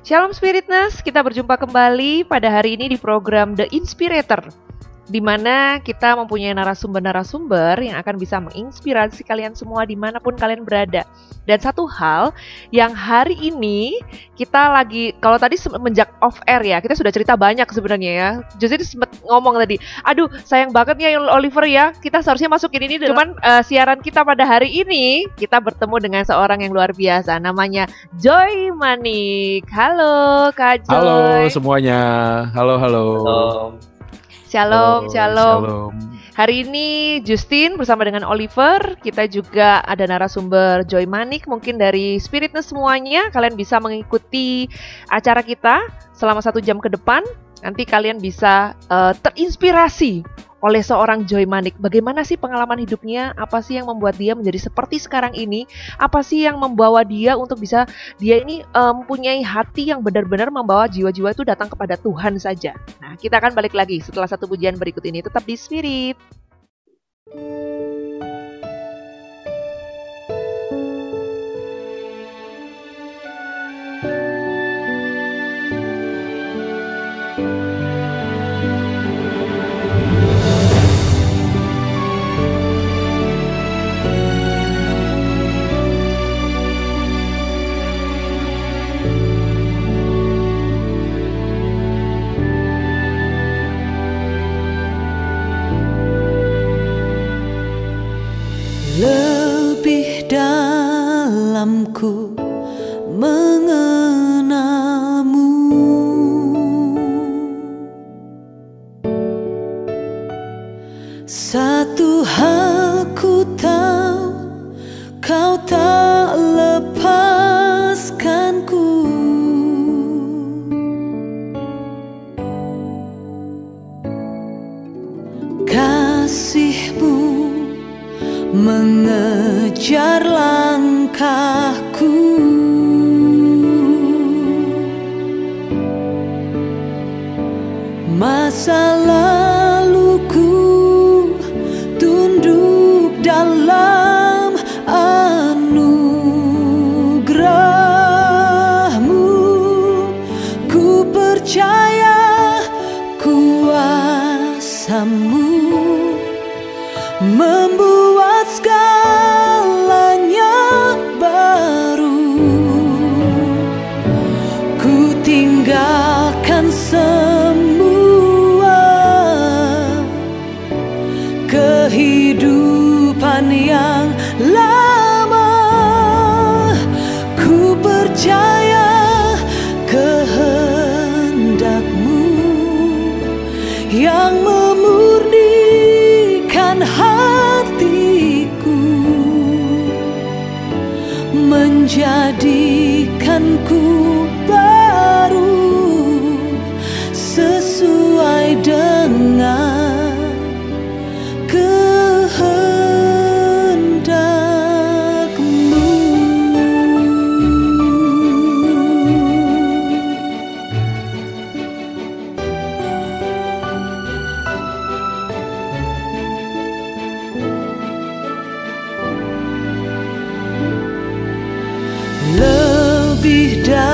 Shalom Spiritness, kita berjumpa kembali pada hari ini di program The Inspirator, di mana kita mempunyai narasumber-narasumber yang akan bisa menginspirasi kalian semua dimanapun kalian berada. Dan satu hal yang hari ini kita lagi, kalau tadi semenjak off air ya, kita sudah cerita banyak sebenarnya ya. Jadi sempat ngomong tadi, aduh sayang banget ya Oliver ya, kita seharusnya masukin ini. Cuman siaran kita pada hari ini, kita bertemu dengan seorang yang luar biasa, namanya Joy Manik. Halo Kak Joy. Halo semuanya, halo. Shalom. Hari ini Justin bersama dengan Oliver, kita juga ada narasumber Joy Manik. Mungkin dari Spiritness semuanya, kalian bisa mengikuti acara kita selama 1 jam ke depan. Nanti kalian bisa terinspirasi oleh seorang Joy Manik. Bagaimana sih pengalaman hidupnya? Apa sih yang membuat dia menjadi seperti sekarang ini? Apa sih yang membawa dia untuk bisa, dia ini mempunyai hati yang benar-benar membawa jiwa-jiwa itu datang kepada Tuhan saja. Nah, kita akan balik lagi setelah satu pujian berikut ini. Tetap di Spirit. Lebih dalamku mengenalmu, satu hal ku tahu, kau tak lepaskanku. Kasihmu mengejar langkahku, masa laluku tunduk dalam anugerah-Mu. Ku percaya kuasa-Mu membuat segalanya baru. Ku tinggalkan semua kehidupan yang lama. Ku percaya kehendak-Mu yang memurnikan hatiku, menjadikanku baru sesuai dengan kehendak-Mu. Lebih dari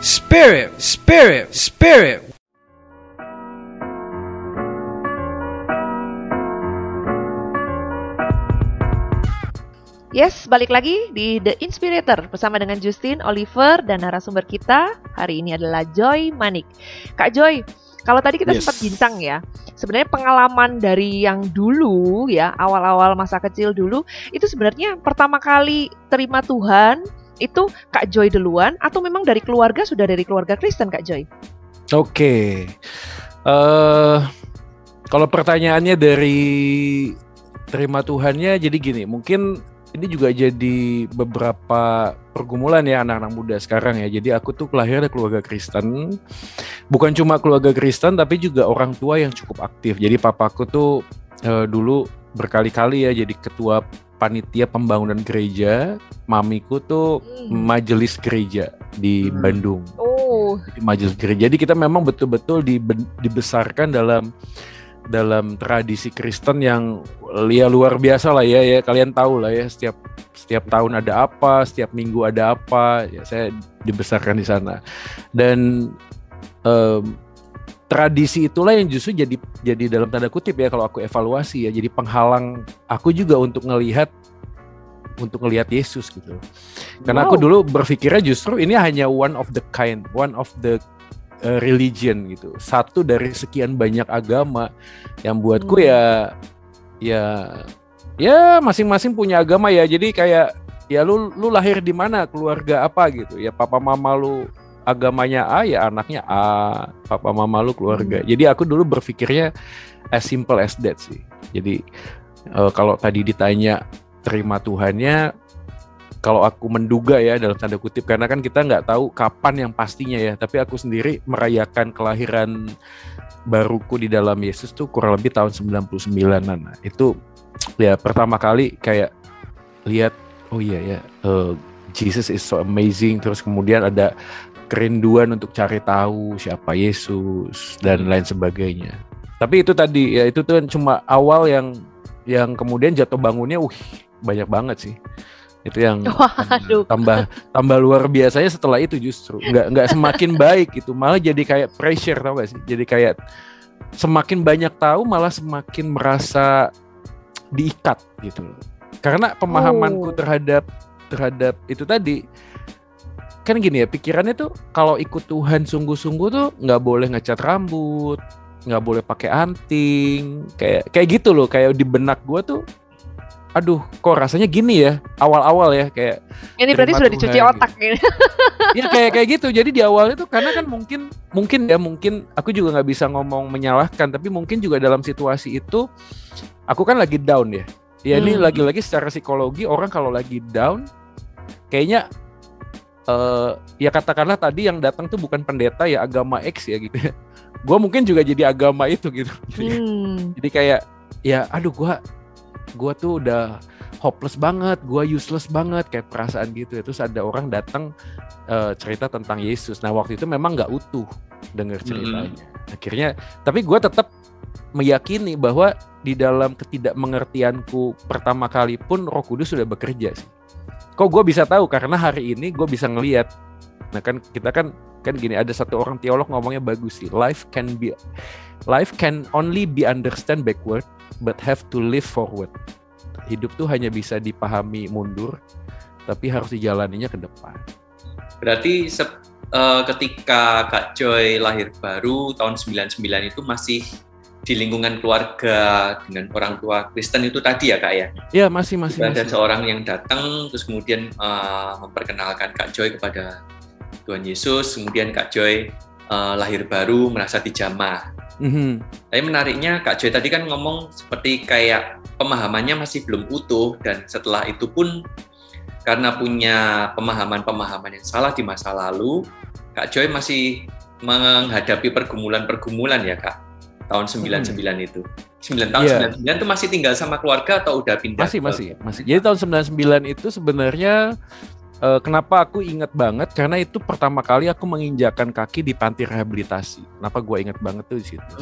Spirit, Spirit, Spirit. Yes, balik lagi di The Inspirator bersama dengan Justin, Oliver, dan narasumber kita hari ini adalah Joy Manik. Kak Joy, kalau tadi kita sempat bincang ya, sebenarnya pengalaman dari yang dulu ya, awal-awal masa kecil dulu, itu sebenarnya pertama kali terima Tuhan, itu Kak Joy duluan, atau memang dari keluarga, sudah dari keluarga Kristen Kak Joy? Oke. Kalau pertanyaannya dari terima Tuhannya, jadi gini, mungkin ini juga jadi beberapa pergumulan ya anak-anak muda sekarang ya. Jadi aku tuh lahir dari keluarga Kristen. Bukan cuma keluarga Kristen tapi juga orang tua yang cukup aktif. Jadi papaku tuh dulu berkali-kali ya jadi ketua panitia pembangunan gereja. Mamiku tuh majelis gereja di Bandung. Oh. Di majelis gereja. Jadi kita memang betul-betul dibesarkan dalam tradisi Kristen yang ya luar biasa lah ya kalian tahu lah ya, setiap tahun ada apa, setiap minggu ada apa, ya saya dibesarkan di sana. Dan tradisi itulah yang justru jadi dalam tanda kutip ya kalau aku evaluasi ya, jadi penghalang aku juga untuk ngelihat Yesus gitu. Karena aku dulu berpikirnya justru ini hanya one of the religion gitu, satu dari sekian banyak agama yang buatku ya masing-masing punya agama ya. Jadi kayak ya lu lahir di mana, keluarga apa gitu ya, papa mama lu agamanya A ya anaknya A, papa mama lu keluarga. Jadi aku dulu berpikirnya as simple as that sih. Jadi kalau tadi ditanya terima Tuhannya, kalau aku menduga ya dalam tanda kutip, karena kan kita nggak tahu kapan yang pastinya ya, tapi aku sendiri merayakan kelahiran baruku di dalam Yesus tuh kurang lebih tahun 99-an. Nah, itu ya pertama kali kayak lihat Jesus is so amazing, terus kemudian ada kerinduan untuk cari tahu siapa Yesus dan lain sebagainya. Tapi itu tadi ya, itu tuh cuma awal yang kemudian jatuh bangunnya banyak banget sih. Itu yang tambah luar biasanya setelah itu justru nggak semakin baik gitu, malah jadi kayak pressure, tau gak sih? Jadi kayak semakin banyak tahu malah semakin merasa diikat gitu. Karena pemahamanku terhadap itu tadi kan gini ya, pikirannya tuh kalau ikut Tuhan sungguh-sungguh tuh nggak boleh ngecat rambut, nggak boleh pakai anting, kayak gitu loh. Kayak di benak gue tuh, aduh, kok rasanya gini ya awal-awal ya, kayak ini berarti sudah dicuci otak gitu. Ya kayak gitu. Jadi di awal itu karena kan mungkin aku juga nggak bisa ngomong menyalahkan, tapi mungkin juga dalam situasi itu aku kan lagi down ya. Ya ini lagi-lagi secara psikologi orang kalau lagi down kayaknya ya katakanlah tadi yang datang tuh bukan pendeta ya, agama X ya gitu ya. Gue mungkin juga jadi agama itu gitu. Jadi kayak ya aduh gue tuh udah hopeless banget, gue useless banget, kayak perasaan gitu. Terus ada orang datang cerita tentang Yesus. Nah waktu itu memang nggak utuh dengar ceritanya. Akhirnya, tapi gue tetap meyakini bahwa di dalam ketidakmengertianku pertama kali pun Roh Kudus sudah bekerja sih. Kok gue bisa tahu? Karena hari ini gue bisa ngelihat. Nah kan kita kan gini, ada satu orang teolog ngomongnya bagus sih. Life can only be understand backward, but have to live forward. Hidup tuh hanya bisa dipahami mundur, tapi harus dijalaninya ke depan. Berarti ketika Kak Joy lahir baru tahun 99 itu masih di lingkungan keluarga dengan orang tua Kristen itu tadi ya Kak ya? Iya masih. Ada seorang yang datang terus kemudian memperkenalkan Kak Joy kepada Tuhan Yesus, kemudian Kak Joy lahir baru merasa dijamah. Tapi menariknya Kak Joy tadi kan ngomong seperti kayak pemahamannya masih belum utuh, dan setelah itu pun karena punya pemahaman-pemahaman yang salah di masa lalu, Kak Joy masih menghadapi pergumulan-pergumulan ya Kak, tahun 99 itu. 99 itu masih tinggal sama keluarga atau udah pindah? Masih. Jadi tahun 99 itu sebenarnya kenapa aku ingat banget, karena itu pertama kali aku menginjakan kaki di panti rehabilitasi. Kenapa gue ingat banget tuh di situ.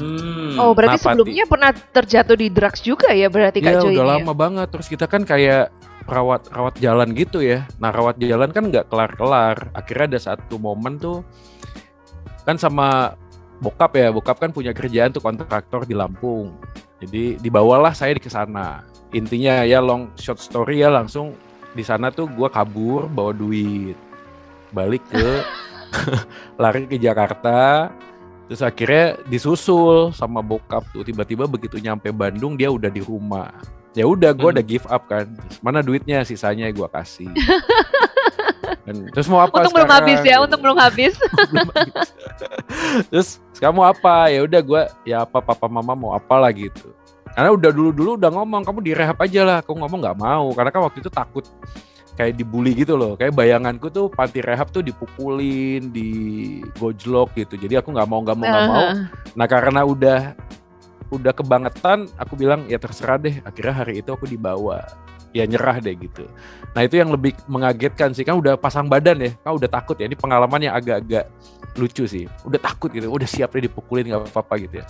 Oh, berarti sebelumnya pernah terjatuh di drugs juga ya berarti Kak Joy? Iya, udah lama banget. Terus kita kan kayak rawat jalan gitu ya. Nah rawat jalan kan nggak kelar-kelar. Akhirnya ada satu momen tuh kan sama bokap kan punya kerjaan tuh kontraktor di Lampung. Jadi dibawalah saya ke sana. Intinya ya long short story ya, langsung di sana tuh gue kabur bawa duit, balik ke lari ke Jakarta. Terus akhirnya disusul sama bokap tuh. Tiba-tiba begitu nyampe Bandung dia udah di rumah. Ya udah gue udah give up kan. Terus, mana duitnya, sisanya gue kasih. Dan, terus mau apa untung sekarang? Belum habis ya, untung belum habis. Terus sekarang mau apa? Ya udah gue ya apa papa mama mau apa lah gitu. Karena udah dulu udah ngomong kamu direhab aja lah. Aku ngomong nggak mau karena kan waktu itu takut kayak dibully gitu loh. Kayak bayanganku tuh panti rehab tuh dipukulin, digojlok gitu. Jadi aku nggak mau. Nah karena udah kebangetan, aku bilang ya terserah deh. Akhirnya hari itu aku dibawa, ya nyerah deh gitu. Nah itu yang lebih mengagetkan sih, kan udah pasang badan ya, kan udah takut ya. Ini pengalaman yang agak-agak lucu sih. Udah takut gitu, udah siap deh dipukulin nggak apa-apa gitu ya.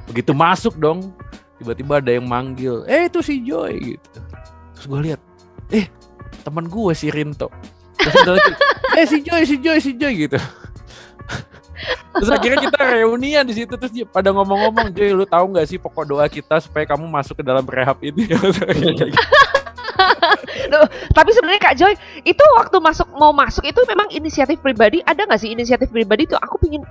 Begitu masuk dong, tiba-tiba ada yang manggil, itu si Joy gitu. Terus gue lihat, teman gue si Rinto. Terus ada lagi, si Joy gitu. Terus akhirnya kita reunian di situ, terus pada ngomong-ngomong, Joy lu tahu nggak sih pokok doa kita supaya kamu masuk ke dalam rehab ini? Loh, tapi sebenarnya Kak Joy itu waktu mau masuk itu memang inisiatif pribadi, ada nggak sih inisiatif pribadi tuh aku pingin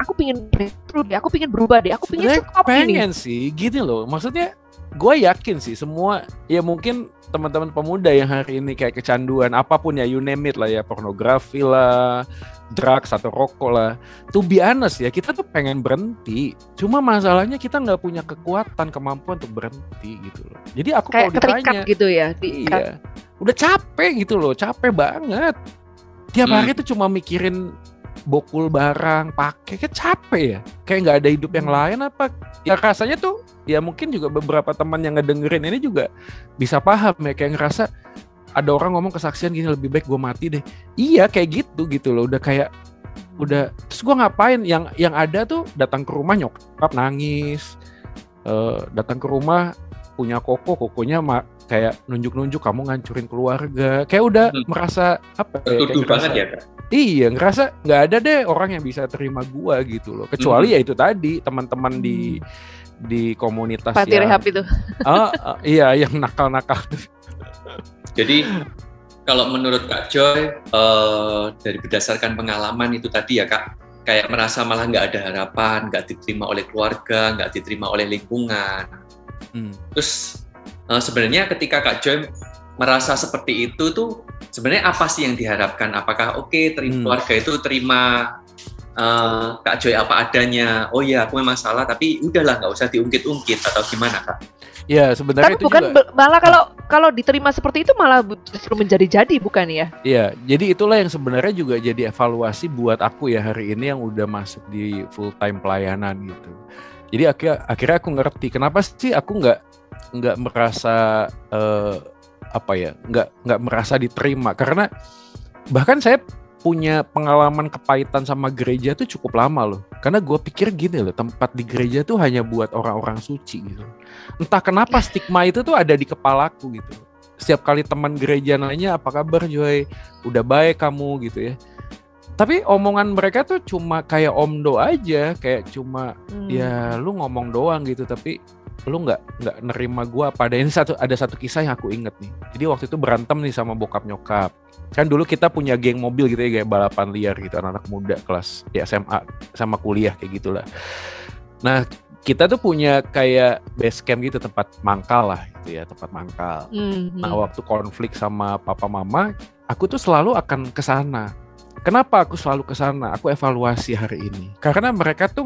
berubah deh, aku pingin stop ini. Pengen sih, gini loh, maksudnya gue yakin sih semua, ya mungkin teman-teman pemuda yang hari ini kayak kecanduan apapun ya, you name it lah ya, pornografi lah, drugs atau rokok lah. To be honest ya, kita tuh pengen berhenti. Cuma masalahnya kita nggak punya kekuatan, kemampuan untuk berhenti gitu loh. Jadi aku kayak kalau ditanya, keterikat gitu ya. Iya, udah capek gitu loh, capek banget. Tiap hari tuh cuma mikirin bokul barang, pakai, kayak capek ya. Kayak nggak ada hidup yang lain apa. Ya rasanya tuh, ya mungkin juga beberapa teman yang ngedengerin ini juga bisa paham ya, kayak ngerasa ada orang ngomong kesaksian gini, lebih baik gue mati deh. Iya kayak gitu loh, udah kayak terus gue ngapain, yang ada tuh datang ke rumah nyokap nangis, datang ke rumah punya kokonya kayak nunjuk-nunjuk kamu ngancurin keluarga, kayak udah merasa apa ya, tertuduh banget ya Kak. Iya, ngerasa nggak ada deh orang yang bisa terima gue gitu loh, kecuali ya itu tadi teman-teman di komunitas panti rehab itu. Iya, yang nakal-nakal. Jadi kalau menurut Kak Joy, dari berdasarkan pengalaman itu tadi ya Kak, kayak merasa malah nggak ada harapan, nggak diterima oleh keluarga, nggak diterima oleh lingkungan. Terus sebenarnya ketika Kak Joy merasa seperti itu tuh, sebenarnya apa sih yang diharapkan? Apakah keluarga itu terima Kak Joy apa adanya? Oh ya, aku memang salah, tapi udahlah nggak usah diungkit-ungkit atau gimana Kak? Ya sebenarnya tapi itu bukan juga malah kalau diterima seperti itu malah justru menjadi bukan ya? Iya, jadi itulah yang sebenarnya juga jadi evaluasi buat aku ya hari ini yang udah masuk di full time pelayanan gitu. Jadi akhirnya aku ngerti kenapa sih aku nggak merasa nggak merasa diterima, karena bahkan saya punya pengalaman kepahitan sama gereja tuh cukup lama loh. Karena gue pikir gini loh, tempat di gereja tuh hanya buat orang-orang suci gitu. Entah kenapa stigma itu tuh ada di kepalaku gitu. Setiap kali teman gereja nanya, apa kabar Joy? Udah baik kamu gitu ya. Tapi omongan mereka tuh cuma kayak omdo aja, kayak cuma ya lu ngomong doang gitu, tapi lu nggak nerima gue apa. Ada satu kisah yang aku inget nih. Jadi waktu itu berantem nih sama bokap nyokap. Kan dulu kita punya geng mobil gitu ya, kayak balapan liar gitu, anak-anak muda kelas ya SMA sama kuliah kayak gitulah. Nah kita tuh punya kayak base camp gitu, tempat mangkal lah gitu ya, tempat mangkal. Nah waktu konflik sama papa mama, aku tuh selalu akan kesana. Kenapa aku selalu kesana? Aku evaluasi hari ini karena mereka tuh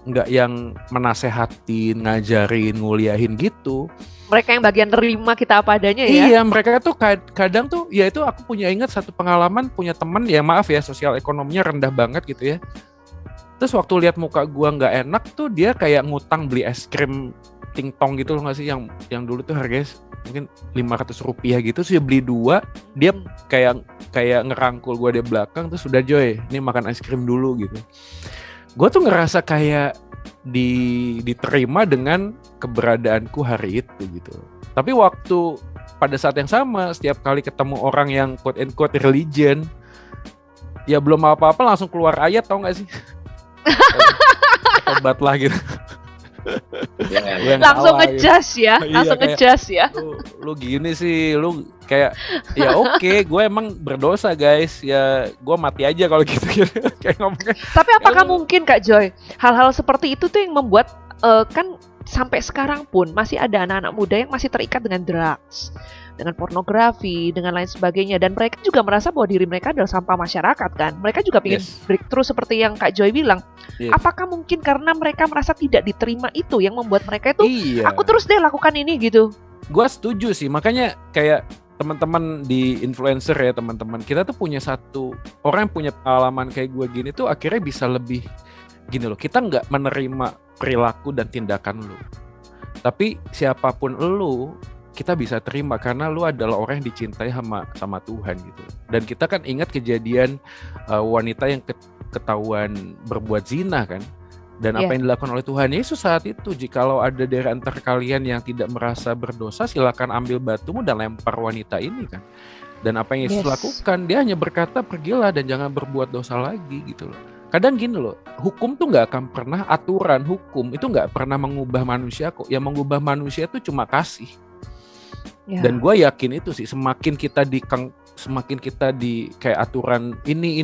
nggak yang menasehatin, ngajarin, nguliahin gitu. Mereka yang bagian terima kita apa adanya ya. Iya, mereka tuh kadang tuh, ya itu aku ingat satu pengalaman, punya teman ya, maaf ya, sosial ekonominya rendah banget gitu ya. Terus waktu lihat muka gua nggak enak tuh, dia kayak ngutang beli es krim ting tong gitu loh nggak sih, yang dulu tuh harganya mungkin Rp500 gitu, terus dia beli 2, dia kayak ngerangkul gua di belakang, terus udah Joy, ini makan es krim dulu gitu. Gua tuh ngerasa kayak diterima dengan keberadaanku hari itu gitu. Tapi waktu pada saat yang sama setiap kali ketemu orang yang quote and quote religion, ya belum apa-apa langsung keluar ayat, tau gak sih? Tobat lah gitu. Langsung ngejas gitu. Ya, langsung ngejas ya. Lu gini sih, lu kayak ya oke, gue emang berdosa guys, ya gue mati aja kalau gitu. Kayak ngomongnya. Tapi apakah mungkin Kak Joy, hal-hal seperti itu tuh yang membuat kan sampai sekarang pun masih ada anak-anak muda yang masih terikat dengan drugs, dengan pornografi, dengan lain sebagainya, dan mereka juga merasa bahwa diri mereka adalah sampah masyarakat kan. Mereka juga ingin breakthrough seperti yang Kak Joy bilang. Apakah mungkin karena mereka merasa tidak diterima itu yang membuat mereka itu aku terus deh lakukan ini gitu? Gua setuju sih, makanya kayak teman-teman di influencer ya, teman-teman kita tuh punya satu orang yang punya pengalaman kayak gue gini tuh akhirnya bisa lebih gini loh, kita nggak menerima perilaku dan tindakan lu, tapi siapapun lu kita bisa terima karena lu adalah orang yang dicintai sama Tuhan gitu. Dan kita kan ingat kejadian wanita yang ketahuan berbuat zina kan, dan apa yang dilakukan oleh Tuhan Yesus saat itu, jikalau ada dari antara kalian yang tidak merasa berdosa, silakan ambil batumu dan lempar wanita ini kan. Dan apa yang Yesus lakukan, dia hanya berkata pergilah dan jangan berbuat dosa lagi gitu loh. Kadang gini loh, hukum tuh nggak akan pernah, aturan hukum itu nggak pernah mengubah manusia kok. Yang mengubah manusia itu cuma kasih. Dan gue yakin itu sih, semakin kita di kayak aturan ini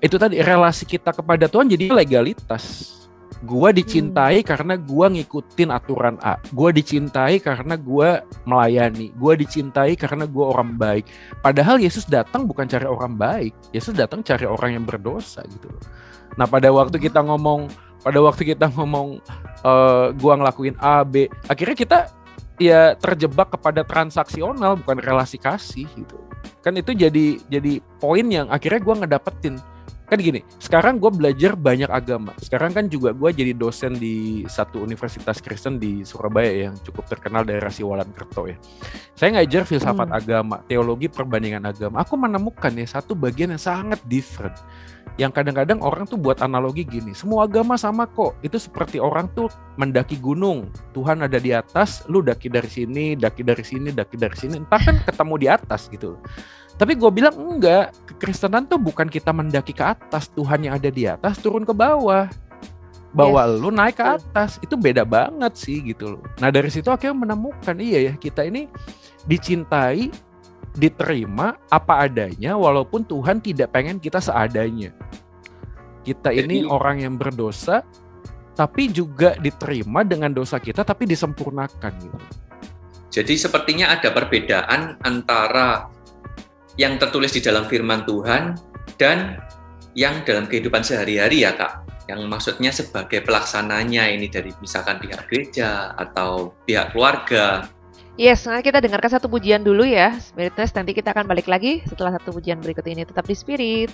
itu tadi relasi kita kepada Tuhan jadi legalitas. Gue dicintai karena gue ngikutin aturan A, gue dicintai karena gue melayani, gue dicintai karena gue orang baik. Padahal Yesus datang bukan cari orang baik, Yesus datang cari orang yang berdosa gitu. Nah pada waktu kita ngomong gue ngelakuin A, B, akhirnya kita ya terjebak kepada transaksional bukan relasi kasih gitu. Kan itu jadi poin yang akhirnya gue ngedapetin. Kan gini, sekarang gue belajar banyak agama. Sekarang kan juga gue jadi dosen di satu universitas Kristen di Surabaya yang cukup terkenal, daerah Siwalan Kerto ya. Saya ngajar filsafat agama, teologi perbandingan agama. Aku menemukan ya satu bagian yang sangat different. Yang kadang-kadang orang tuh buat analogi gini, semua agama sama kok. Itu seperti orang tuh mendaki gunung. Tuhan ada di atas, lu daki dari sini, daki dari sini, daki dari sini. Entah kan ketemu di atas gitu. Tapi gue bilang enggak, kekristenan tuh bukan kita mendaki ke atas, Tuhan yang ada di atas turun ke bawah. Bawa lu naik ke atas, itu beda banget sih gitu loh. Nah dari situ akhirnya menemukan, iya ya kita ini dicintai, diterima apa adanya walaupun Tuhan tidak pengen kita seadanya. Kita ini orang yang berdosa, tapi juga diterima dengan dosa kita, tapi disempurnakan gitu. Jadi sepertinya ada perbedaan antara yang tertulis di dalam firman Tuhan dan yang dalam kehidupan sehari-hari ya Kak, yang maksudnya sebagai pelaksananya ini dari misalkan pihak gereja atau pihak keluarga. Yes, nah kita dengarkan satu pujian dulu ya, Spiritness, nanti kita akan balik lagi setelah satu pujian berikut ini. Tetap di Spirit.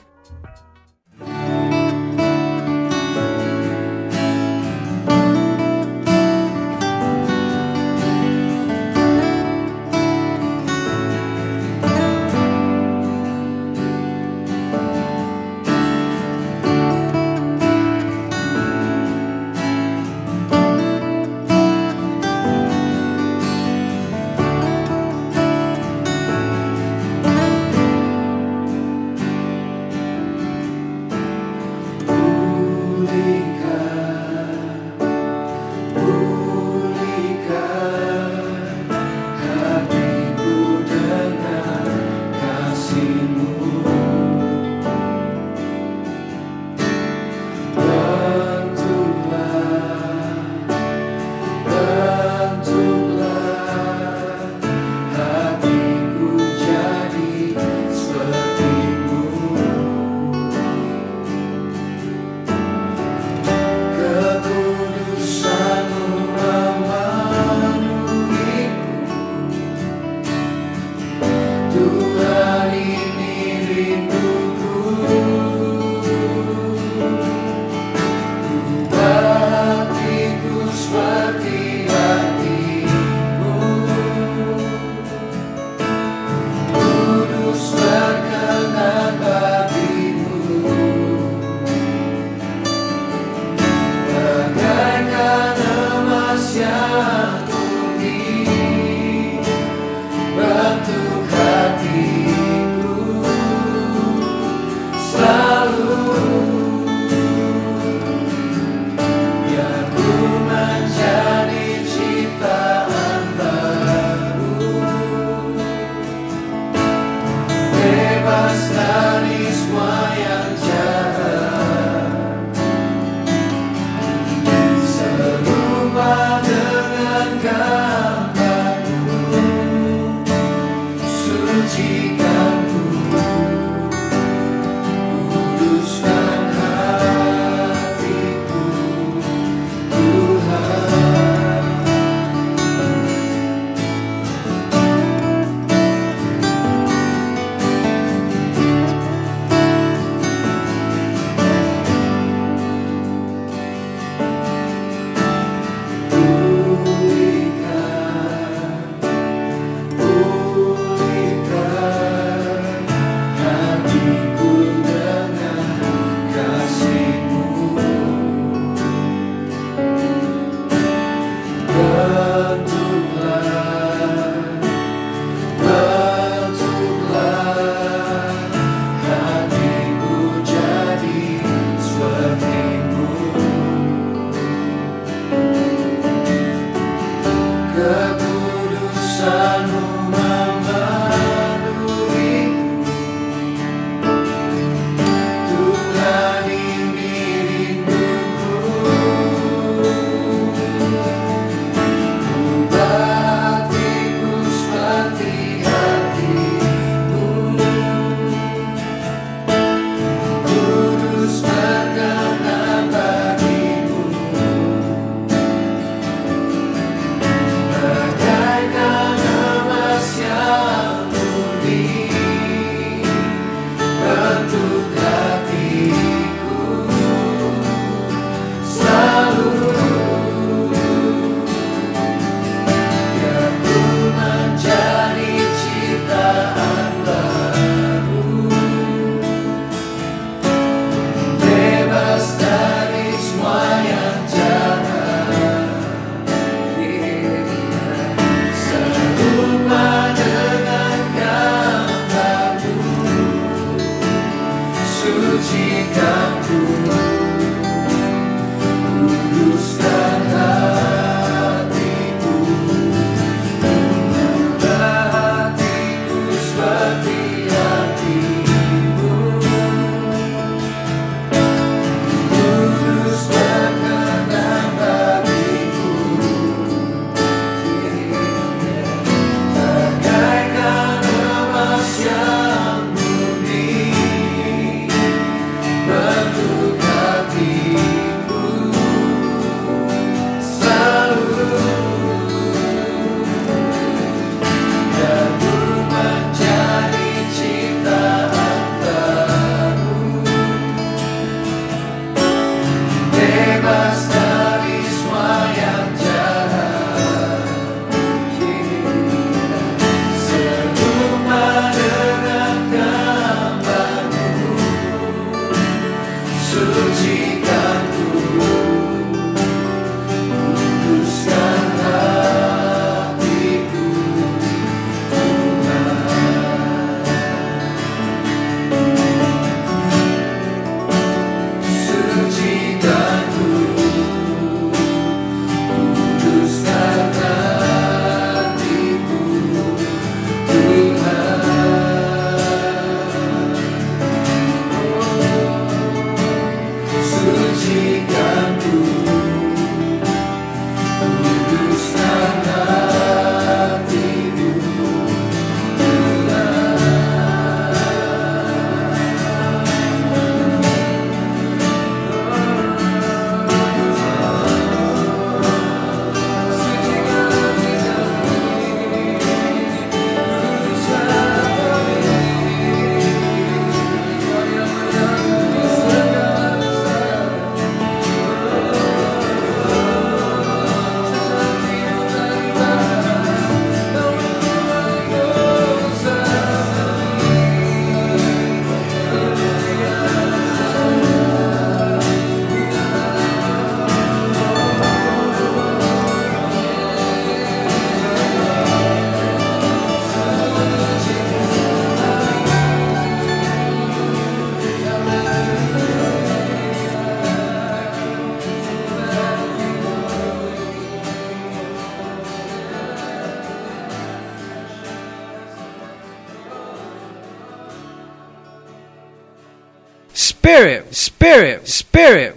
Spirit, spirit, spirit.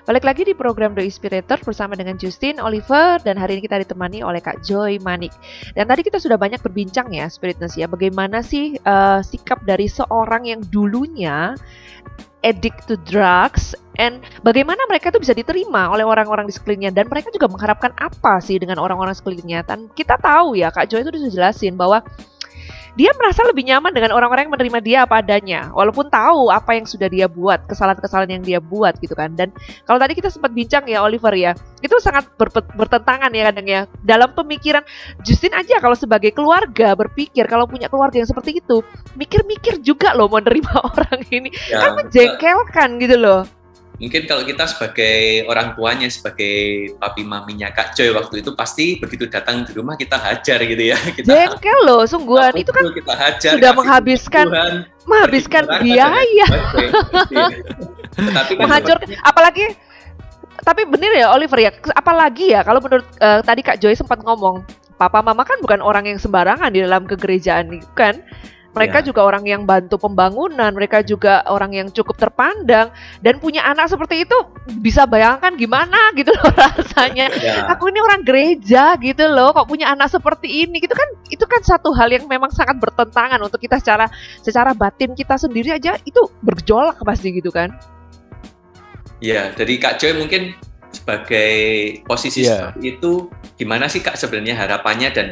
Balik lagi di program The Inspirator bersama dengan Justin, Oliver, dan hari ini kita ditemani oleh Kak Joy Manik. Dan tadi kita sudah banyak berbincang ya, Spiritness ya, bagaimana sih sikap dari seorang yang dulunya addict to drugs, and bagaimana mereka itu bisa diterima oleh orang-orang di sekelilingnya, dan mereka juga mengharapkan apa sih dengan orang-orang sekelilingnya. Dan kita tahu ya, Kak Joy itu sudah jelasin bahwa dia merasa lebih nyaman dengan orang-orang yang menerima dia apa adanya, walaupun tahu apa yang sudah dia buat, kesalahan-kesalahan yang dia buat gitu kan. Dan kalau tadi kita sempat bincang ya Oliver ya, itu sangat bertentangan ya kadang ya. Dalam pemikiran Justin aja kalau sebagai keluarga berpikir kalau punya keluarga yang seperti itu, mikir-mikir juga loh mau nerima orang ini, ya, kan menjengkelkan gitu loh. Mungkin kalau kita sebagai orang tuanya, sebagai papi maminya Kak Joy waktu itu, pasti begitu datang di rumah kita hajar gitu ya. Jengkel loh, sungguhan. Itu kan kita hajar, sudah menghabiskan biaya. Tapi kan menghancurkan, apalagi, tapi bener ya Oliver ya, apalagi ya kalau menurut tadi Kak Joy sempat ngomong, papa mama kan bukan orang yang sembarangan di dalam kegerejaan itu kan. Mereka juga orang yang bantu pembangunan, mereka juga orang yang cukup terpandang, dan punya anak seperti itu bisa bayangkan gimana gitu loh rasanya. Aku ini orang gereja gitu loh, kok punya anak seperti ini gitu kan, itu kan satu hal yang memang sangat bertentangan untuk kita secara batin kita sendiri aja itu bergejolak pasti gitu kan. Ya, dari Kak Joy mungkin sebagai posisi seperti itu, gimana sih Kak sebenarnya harapannya, dan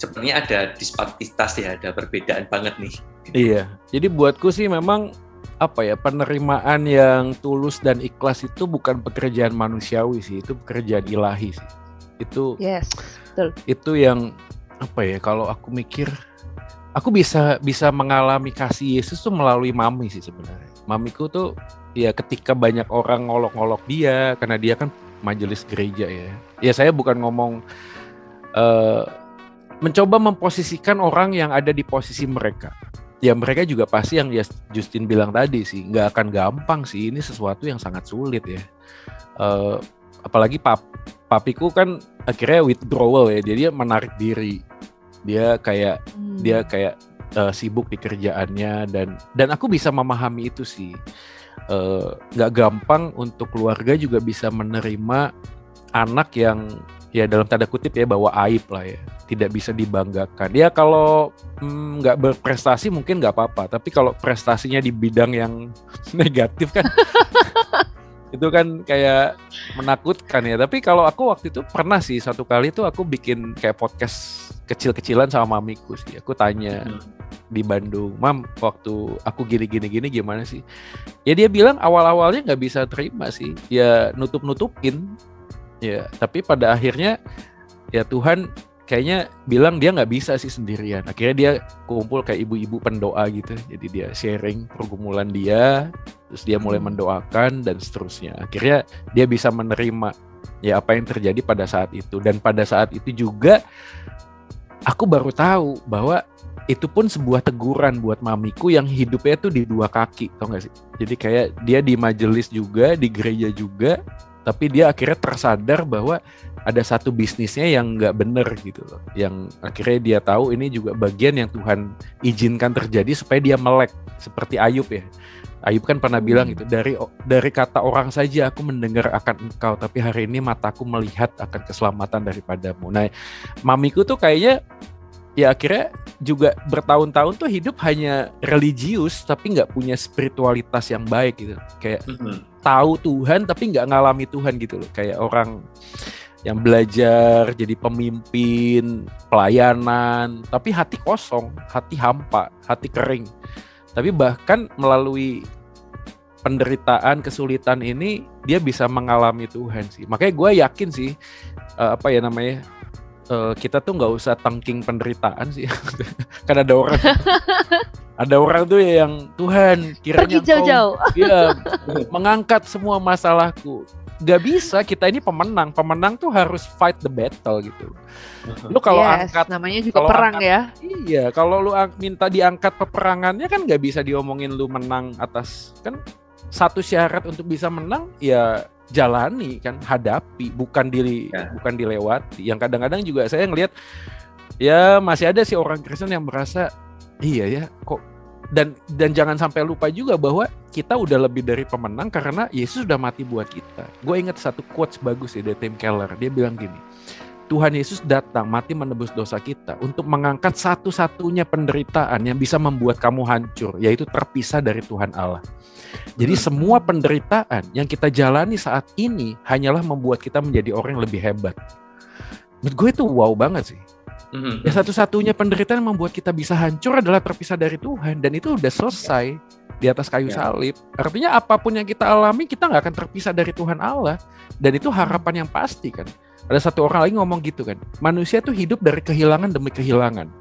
sebenarnya ada disparitas ya, ada perbedaan banget nih. Iya, jadi buatku sih memang apa ya, penerimaan yang tulus dan ikhlas itu bukan pekerjaan manusiawi sih, itu pekerjaan ilahi sih. Itu betul. Itu yang apa ya, kalau aku mikir, aku bisa mengalami kasih Yesus tuh melalui mami sih sebenarnya. Mamiku tuh ya ketika banyak orang ngolok-ngolok dia, karena dia kan majelis gereja ya. Ya saya bukan ngomong mencoba memposisikan orang yang ada di posisi mereka. Ya mereka juga pasti yang Justin bilang tadi sih, nggak akan gampang sih, ini sesuatu yang sangat sulit ya. Apalagi papiku kan akhirnya withdrawal ya, dia menarik diri. Dia kayak sibuk di kerjaannya, dan aku bisa memahami itu sih. Nggak gampang untuk keluarga juga bisa menerima anak yang ya dalam tanda kutip ya bawa aib lah ya, tidak bisa dibanggakan. Ya kalau nggak berprestasi mungkin nggak apa-apa, tapi kalau prestasinya di bidang yang negatif kan Itu kan kayak menakutkan ya. Tapi kalau aku waktu itu pernah sih satu kali tuh aku bikin kayak podcast kecil-kecilan sama mamiku sih. Aku tanya di Bandung, Mam, waktu aku gini gimana sih? Ya dia bilang awal-awalnya nggak bisa terima sih. Ya nutup-nutupin. Ya, tapi pada akhirnya ya Tuhan kayaknya bilang dia nggak bisa sih sendirian. Akhirnya dia kumpul kayak ibu-ibu pendoa gitu. Jadi dia sharing pergumulan dia, terus dia mulai mendoakan dan seterusnya. Akhirnya dia bisa menerima ya apa yang terjadi pada saat itu. Dan pada saat itu juga aku baru tahu bahwa itu pun sebuah teguran buat mamiku yang hidupnya tuh di dua kaki, tau gak sih? Jadi kayak dia di majelis juga, di gereja juga, tapi dia akhirnya tersadar bahwa ada satu bisnisnya yang nggak bener gitu loh, yang akhirnya dia tahu ini juga bagian yang Tuhan izinkan terjadi supaya dia melek, seperti Ayub ya. Ayub kan pernah bilang gitu, dari kata orang saja aku mendengar akan engkau, tapi hari ini mataku melihat akan keselamatan daripadamu. Nah, mamiku tuh kayaknya ya akhirnya juga bertahun-tahun tuh hidup hanya religius tapi nggak punya spiritualitas yang baik gitu, kayak tahu Tuhan tapi nggak ngalami Tuhan gitu loh, kayak orang yang belajar jadi pemimpin, pelayanan, tapi hati kosong, hati hampa, hati kering. Tapi bahkan melalui penderitaan, kesulitan ini, dia bisa mengalami Tuhan sih. Makanya gue yakin sih, kita tuh nggak usah tengking penderitaan sih. Kan ada orang tuh yang Tuhan kiranya jauh-jauh mengangkat semua masalahku. Gak bisa, kita ini pemenang tuh harus fight the battle gitu. Lu kalau angkat, namanya juga perang angkat, ya. Iya, kalau lu minta diangkat peperangannya kan gak bisa diomongin lu menang atas, kan satu syarat untuk bisa menang ya jalani kan, hadapi, bukan dilewati. Yang kadang-kadang juga saya ngelihat ya masih ada sih orang Kristen yang merasa iya ya kok. Dan jangan sampai lupa juga bahwa kita udah lebih dari pemenang karena Yesus sudah mati buat kita. Gue ingat satu quotes bagus ya dari Tim Keller. Dia bilang gini, Tuhan Yesus datang mati menebus dosa kita untuk mengangkat satu-satunya penderitaan yang bisa membuat kamu hancur, yaitu terpisah dari Tuhan Allah. Jadi semua penderitaan yang kita jalani saat ini hanyalah membuat kita menjadi orang yang lebih hebat. Menurut gue itu wow banget sih. Ya satu-satunya penderitaan yang membuat kita bisa hancur adalah terpisah dari Tuhan, dan itu udah selesai di atas kayu salib. Artinya apapun yang kita alami, kita nggak akan terpisah dari Tuhan Allah, dan itu harapan yang pasti kan. Ada satu orang lagi ngomong gitu kan, manusia tuh hidup dari kehilangan demi kehilangan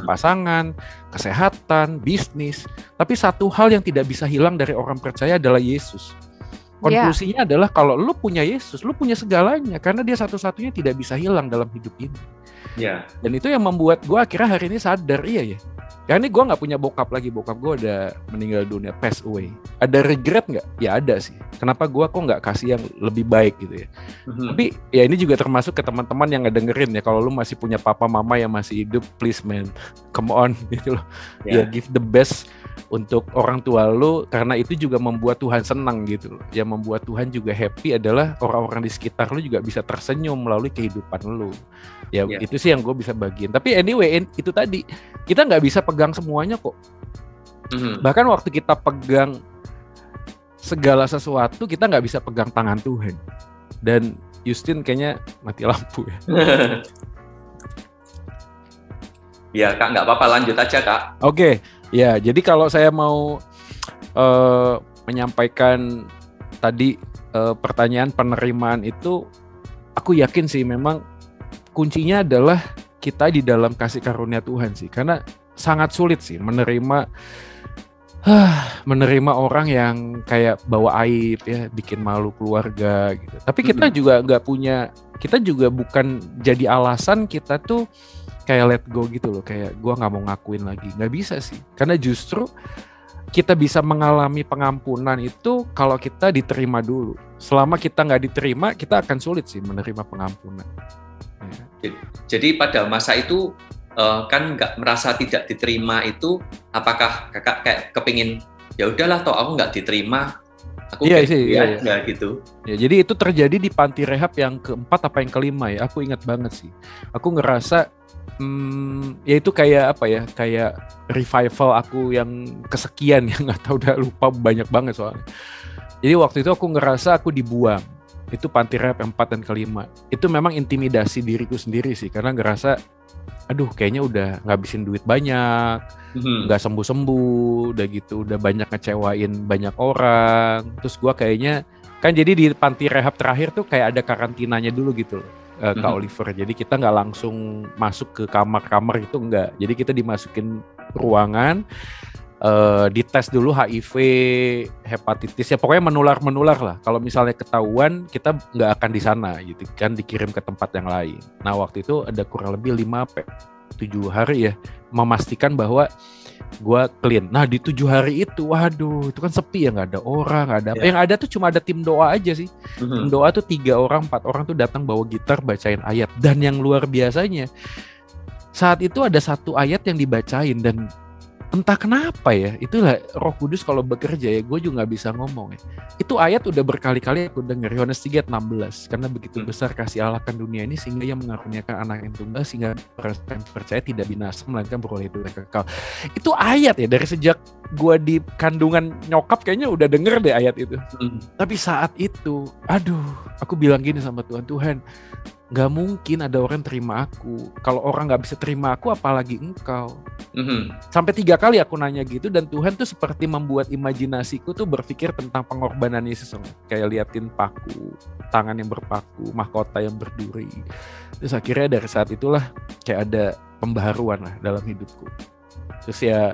pasangan, kesehatan, bisnis, tapi satu hal yang tidak bisa hilang dari orang percaya adalah Yesus. Konklusinya adalah kalau lu punya Yesus, lu punya segalanya, karena dia satu-satunya tidak bisa hilang dalam hidup ini. Dan itu yang membuat gue akhirnya hari ini sadar, iya ya, karena gue nggak punya bokap lagi, bokap gue udah meninggal dunia, pass away. Ada regret nggak? Ya ada sih. Kenapa gue kok nggak kasih yang lebih baik gitu ya? Tapi ya ini juga termasuk ke teman-teman yang ngedengerin ya, kalau lu masih punya papa mama yang masih hidup, please man, come on gitu loh. Ya give the best untuk orang tua lu, karena itu juga membuat Tuhan senang gitu loh. Yang membuat Tuhan juga happy adalah orang-orang di sekitar lu juga bisa tersenyum melalui kehidupan lu. Ya itu sih yang gue bisa bagiin. Tapi anyway, itu tadi kita nggak bisa pegang semuanya kok. Bahkan waktu kita pegang segala sesuatu, kita nggak bisa pegang tangan Tuhan. Dan Justin kayaknya mati lampu ya. Ya Kak, nggak apa-apa, lanjut aja Kak. Oke. Ya, jadi kalau saya mau menyampaikan tadi pertanyaan penerimaan itu, aku yakin sih memang kuncinya adalah kita di dalam kasih karunia Tuhan sih, karena sangat sulit sih menerima orang yang kayak bawa aib ya, bikin malu keluarga gitu. Tapi kita juga nggak punya, kita juga bukan jadi alasan kita tuh kayak let go gitu loh, kayak gue nggak mau ngakuin lagi, nggak bisa sih, karena justru kita bisa mengalami pengampunan itu kalau kita diterima dulu. Selama kita nggak diterima, kita akan sulit sih menerima pengampunan. Jadi pada masa itu kan nggak merasa tidak diterima itu, apakah Kakak kayak kepingin ya udahlah toh aku nggak diterima, aku nggak gitu. Ya, jadi itu terjadi di panti rehab yang keempat apa yang kelima ya, aku ingat banget sih. Aku ngerasa ya itu kayak apa ya, kayak revival aku yang kesekian, yang nggak tahu, udah lupa banyak banget soalnya. Jadi waktu itu aku ngerasa aku dibuang. Itu panti rehab 4 dan ke-5. Itu memang intimidasi diriku sendiri sih, karena ngerasa aduh kayaknya udah ngabisin duit banyak, nggak sembuh-sembuh, udah gitu, udah banyak ngecewain banyak orang. Terus gua kayaknya, kan jadi di panti rehab terakhir tuh kayak ada karantinanya dulu gitu loh, Kak Oliver. Jadi kita nggak langsung masuk ke kamar-kamar itu, enggak. Jadi kita dimasukin ruangan, dites dulu HIV, hepatitis, ya pokoknya menular lah. Kalau misalnya ketahuan, kita nggak akan di sana gitu kan, dikirim ke tempat yang lain. Nah waktu itu ada kurang lebih 5-7 hari ya, memastikan bahwa gue clean. Nah di 7 hari itu, waduh itu kan sepi ya, nggak ada orang, nggak ada apa. Yang ada tuh cuma ada tim doa aja sih. Tim doa tuh 3 orang, 4 orang tuh datang bawa gitar bacain ayat. Dan yang luar biasanya, saat itu ada 1 ayat yang dibacain, dan entah kenapa ya, itulah Roh Kudus kalau bekerja ya, gue juga gak bisa ngomong ya. Itu ayat udah berkali-kali aku denger, Yohanes 3:16, karena begitu besar kasih Allah kan dunia ini sehingga Ia mengaruniakan anak yang tunggal sehingga percaya tidak binasa melainkan beroleh hidup yang kekal. Itu ayat ya, dari sejak gue di kandungan nyokap kayaknya udah denger deh ayat itu. Tapi saat itu, aduh, aku bilang gini sama Tuhan, Tuhan, gak mungkin ada orang terima aku. Kalau orang gak bisa terima aku, apalagi engkau. Sampai 3 kali aku nanya gitu, dan Tuhan tuh seperti membuat imajinasiku tuh berpikir tentang pengorbanan Yesus. Kayak liatin paku, tangan yang berpaku, mahkota yang berduri. Terus akhirnya dari saat itulah kayak ada pembaharuan lah dalam hidupku. Terus ya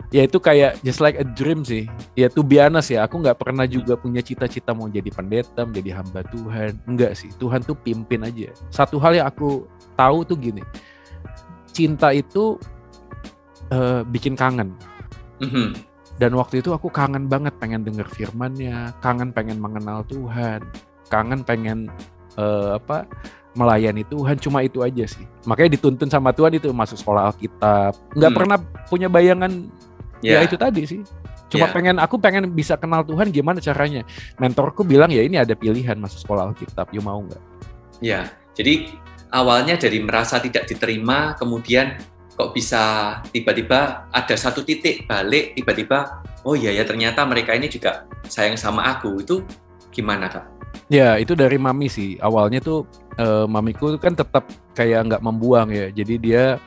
itu kayak just like a dream sih. Ya to be honest ya, aku gak pernah juga punya cita-cita mau jadi pendeta, menjadi hamba Tuhan. Enggak sih, Tuhan tuh pimpin aja. Satu hal yang aku tahu tuh gini, cinta itu bikin kangen. Dan waktu itu aku kangen banget pengen denger firman-Nya, kangen pengen mengenal Tuhan, kangen pengen melayani Tuhan. Cuma itu aja sih. Makanya dituntun sama Tuhan itu masuk sekolah Alkitab. Nggak pernah punya bayangan ya itu tadi sih. Cuma aku pengen bisa kenal Tuhan, gimana caranya. Mentorku bilang ya ini ada pilihan masuk sekolah Alkitab, you mau nggak? Ya, jadi awalnya dari merasa tidak diterima, kemudian kok bisa tiba-tiba ada satu titik balik, tiba-tiba oh iya ya ternyata mereka ini juga sayang sama aku. Itu gimana Kak? Ya itu dari mami sih. Awalnya tuh mamiku kan tetap kayak nggak membuang ya, jadi dia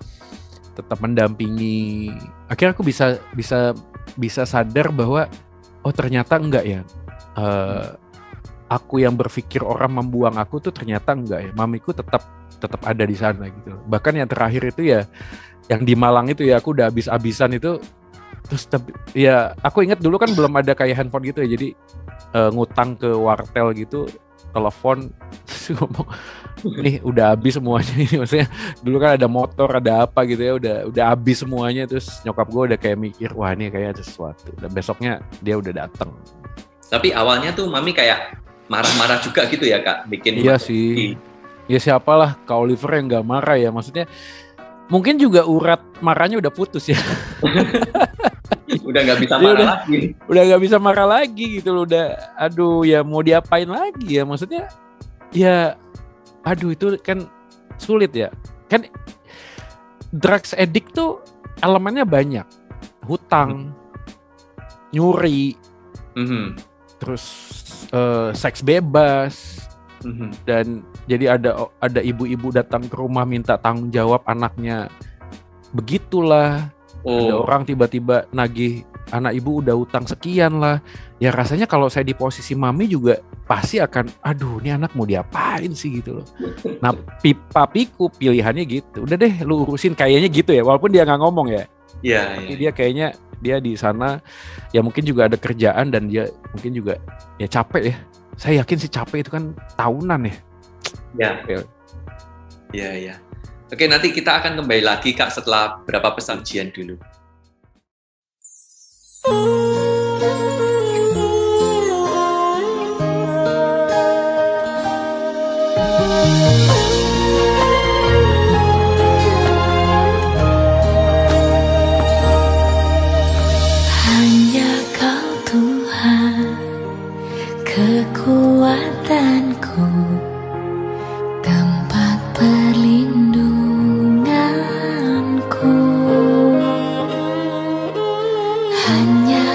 tetap mendampingi. Akhirnya aku bisa sadar bahwa oh ternyata enggak ya, aku yang berpikir orang membuang aku tuh ternyata enggak ya. Mamiku tetap ada di sana gitu. Bahkan yang terakhir itu ya, yang di Malang itu ya, aku udah habis-habisan itu. Terus ya aku ingat dulu kan belum ada kayak handphone gitu ya, jadi ngutang ke wartel gitu, telepon ngomong nih udah habis semuanya ini. Maksudnya dulu kan ada motor, ada apa gitu ya, udah habis semuanya. Terus nyokap gue udah kayak mikir wah ini kayak ada sesuatu, dan besoknya dia udah datang. Tapi awalnya tuh mami kayak marah-marah juga gitu ya Kak, bikin iya sih. Ya siapalah Kak Oliver yang gak marah ya, maksudnya mungkin juga urat marahnya udah putus ya. Udah nggak bisa marah lagi. Udah nggak bisa marah lagi gitu loh. Udah, aduh ya mau diapain lagi ya, maksudnya ya, aduh itu kan sulit ya. Kan drugs addict tuh elemennya banyak, hutang, nyuri, terus seks bebas, dan jadi ada ibu-ibu datang ke rumah minta tanggung jawab anaknya, begitulah. Ada orang tiba-tiba nagih anak ibu udah utang sekian lah. Ya rasanya kalau saya di posisi mami juga pasti akan, aduh ini anak mau diapain sih gitu loh. Nah papiku pilihannya gitu, udah deh lu urusin, kayaknya gitu ya, walaupun dia nggak ngomong ya. Tapi dia kayaknya dia di sana ya mungkin juga ada kerjaan, dan dia mungkin juga ya capek ya. Saya yakin sih capek, itu kan tahunan ya. Iya. Oke, nanti kita akan kembali lagi Kak setelah beberapa pesan Jian dulu. Hanya Kau Tuhan, kekuatanku, tempat perlindunganku. Hanya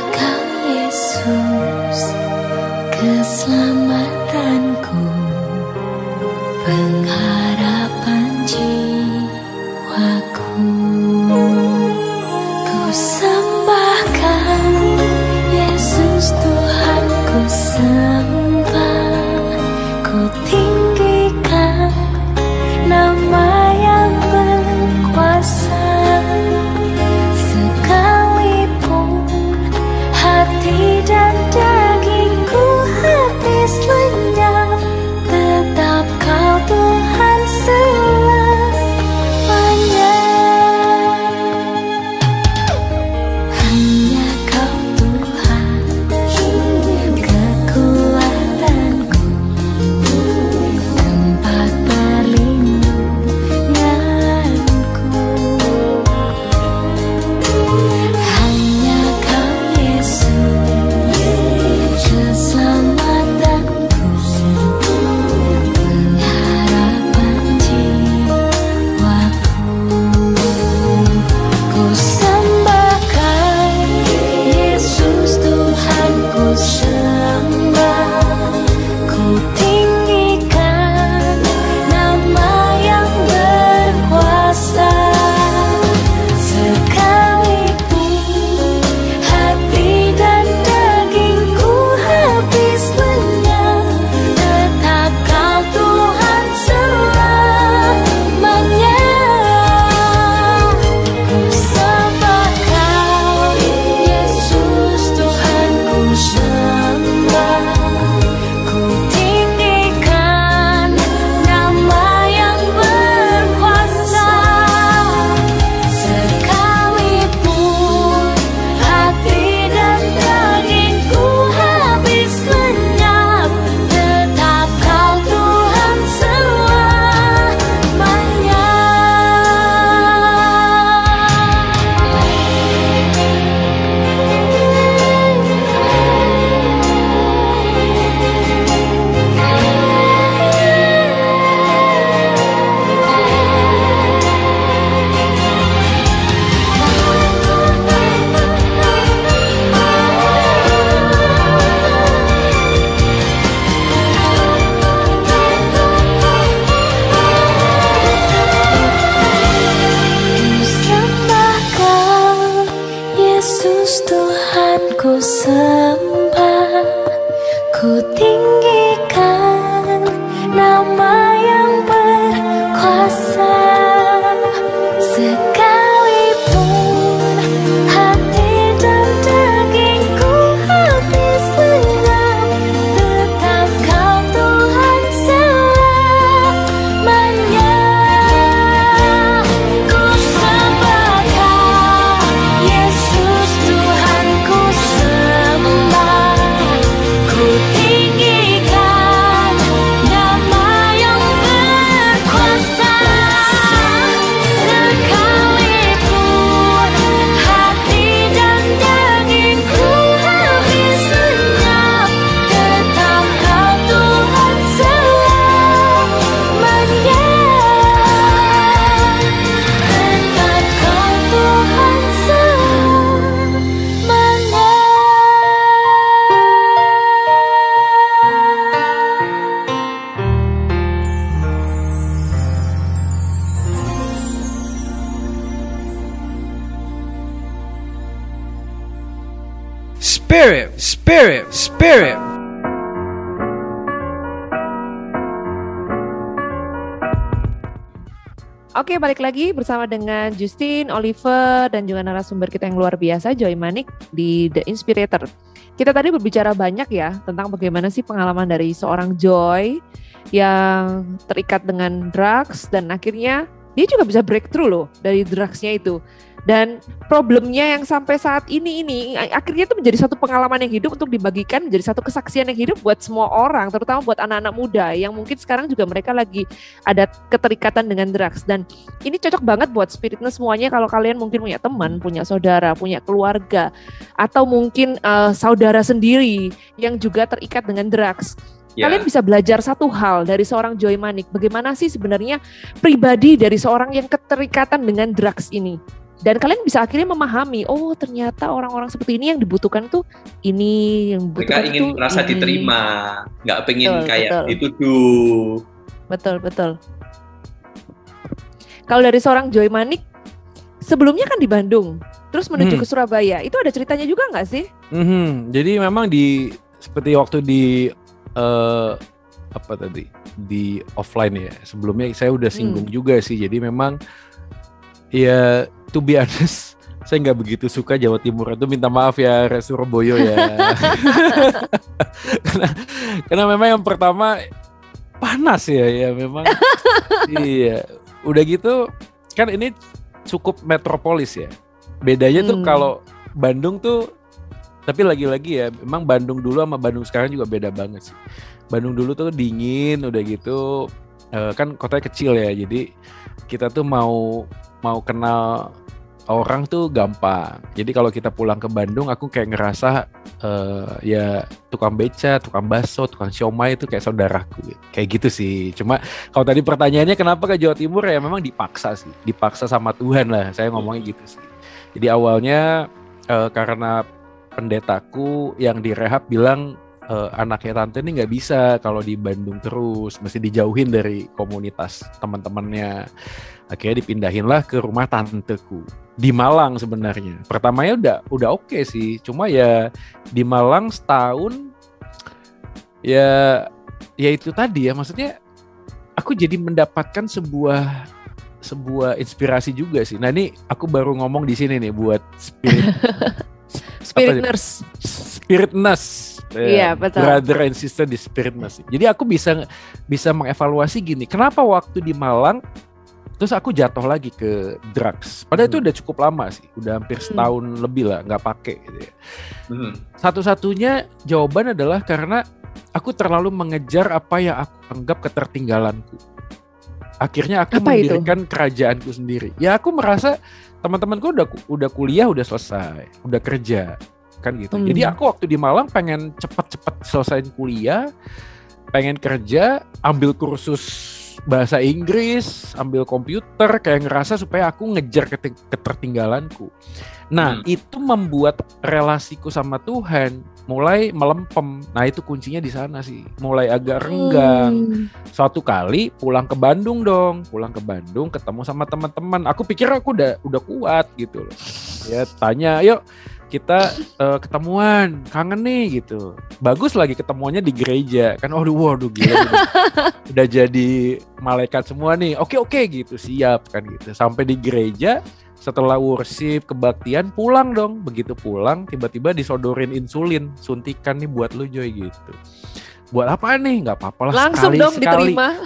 Spirit. Oke, balik lagi bersama dengan Justin, Oliver, dan juga narasumber kita yang luar biasa, Joy Manik di The Inspirator. Kita tadi berbicara banyak ya tentang bagaimana sih pengalaman dari seorang Joy yang terikat dengan drugs dan akhirnya dia juga bisa breakthrough loh dari drugsnya itu. Dan problemnya yang sampai saat ini akhirnya itu menjadi satu pengalaman yang hidup untuk dibagikan, menjadi satu kesaksian yang hidup buat semua orang, terutama buat anak-anak muda yang mungkin sekarang juga mereka lagi ada keterikatan dengan drugs. Dan ini cocok banget buat spiritness semuanya kalau kalian mungkin punya teman, punya saudara, punya keluarga, atau mungkin saudara sendiri yang juga terikat dengan drugs. Kalian bisa belajar satu hal dari seorang Joy Manik. Bagaimana sih sebenarnya pribadi dari seorang yang keterikatan dengan drugs ini? Dan kalian bisa akhirnya memahami, oh ternyata orang-orang seperti ini yang dibutuhkan tuh ini, yang mereka ingin merasa ini. Diterima, nggak pengen kayak dituduh. Betul. Kalau dari seorang Joy Manik, sebelumnya kan di Bandung, terus menuju ke Surabaya, itu ada ceritanya juga nggak sih? Jadi memang seperti waktu di di offline ya, sebelumnya saya udah singgung juga sih. Jadi memang ya, to be honest, saya nggak begitu suka Jawa Timur itu, minta maaf ya Surabaya ya. karena memang yang pertama panas ya memang. Iya, udah gitu kan ini cukup metropolis ya. Bedanya tuh kalau Bandung tuh, tapi lagi-lagi ya, memang Bandung dulu sama Bandung sekarang juga beda banget sih. Bandung dulu tuh dingin, udah gitu kan kotanya kecil ya, jadi kita tuh mau kenal orang tuh gampang. Jadi kalau kita pulang ke Bandung, aku kayak ngerasa ya tukang beca, tukang bakso, tukang siomay itu kayak saudaraku. Kayak gitu sih. Cuma kalau tadi pertanyaannya kenapa ke Jawa Timur, ya memang dipaksa sih. Dipaksa sama Tuhan lah, saya ngomongnya gitu sih. Jadi awalnya karena pendetaku yang direhab bilang anaknya tante ini nggak bisa kalau di Bandung terus, mesti dijauhin dari komunitas teman-temannya. Akhirnya dipindahinlah ke rumah tanteku di Malang sebenarnya. Pertamanya udah oke sih, cuma ya di Malang setahun ya itu tadi ya, maksudnya aku jadi mendapatkan sebuah inspirasi juga sih. Nah ini aku baru ngomong di sini nih buat spiritness. Iya, betul. Brother and sister di spiritness. Jadi aku bisa mengevaluasi gini, kenapa waktu di Malang terus aku jatuh lagi ke drugs. Padahal itu udah cukup lama sih, udah hampir setahun lebih lah nggak pakai gitu ya. Satu-satunya jawaban adalah karena aku terlalu mengejar apa yang aku anggap ketertinggalanku. Akhirnya aku mendirikan kerajaanku sendiri. Ya aku merasa teman-temanku udah kuliah, udah selesai, udah kerja kan gitu. Jadi aku waktu di Malang pengen cepet-cepet selesaiin kuliah, pengen kerja, ambil kursus bahasa Inggris, ambil komputer, kayak ngerasa supaya aku ngejar ketertinggalanku. Nah, itu membuat relasiku sama Tuhan mulai melempem. Nah, itu kuncinya di sana sih. Mulai agak renggang. Suatu kali pulang ke Bandung, ketemu sama teman-teman. Aku pikir aku udah kuat gitu loh. Ya, tanya, "Yuk, kita ketemuan, kangen nih," gitu. Bagus lagi ketemuannya di gereja kan. Waduh gila. Udah jadi malaikat semua nih. Oke gitu, siap kan gitu. Sampai di gereja, setelah worship, kebaktian, pulang dong. Begitu pulang, tiba-tiba disodorin insulin, suntikan nih buat lu Joy gitu. Buat apa nih? Nggak apa-apa lah, langsung sekali, dong diterima.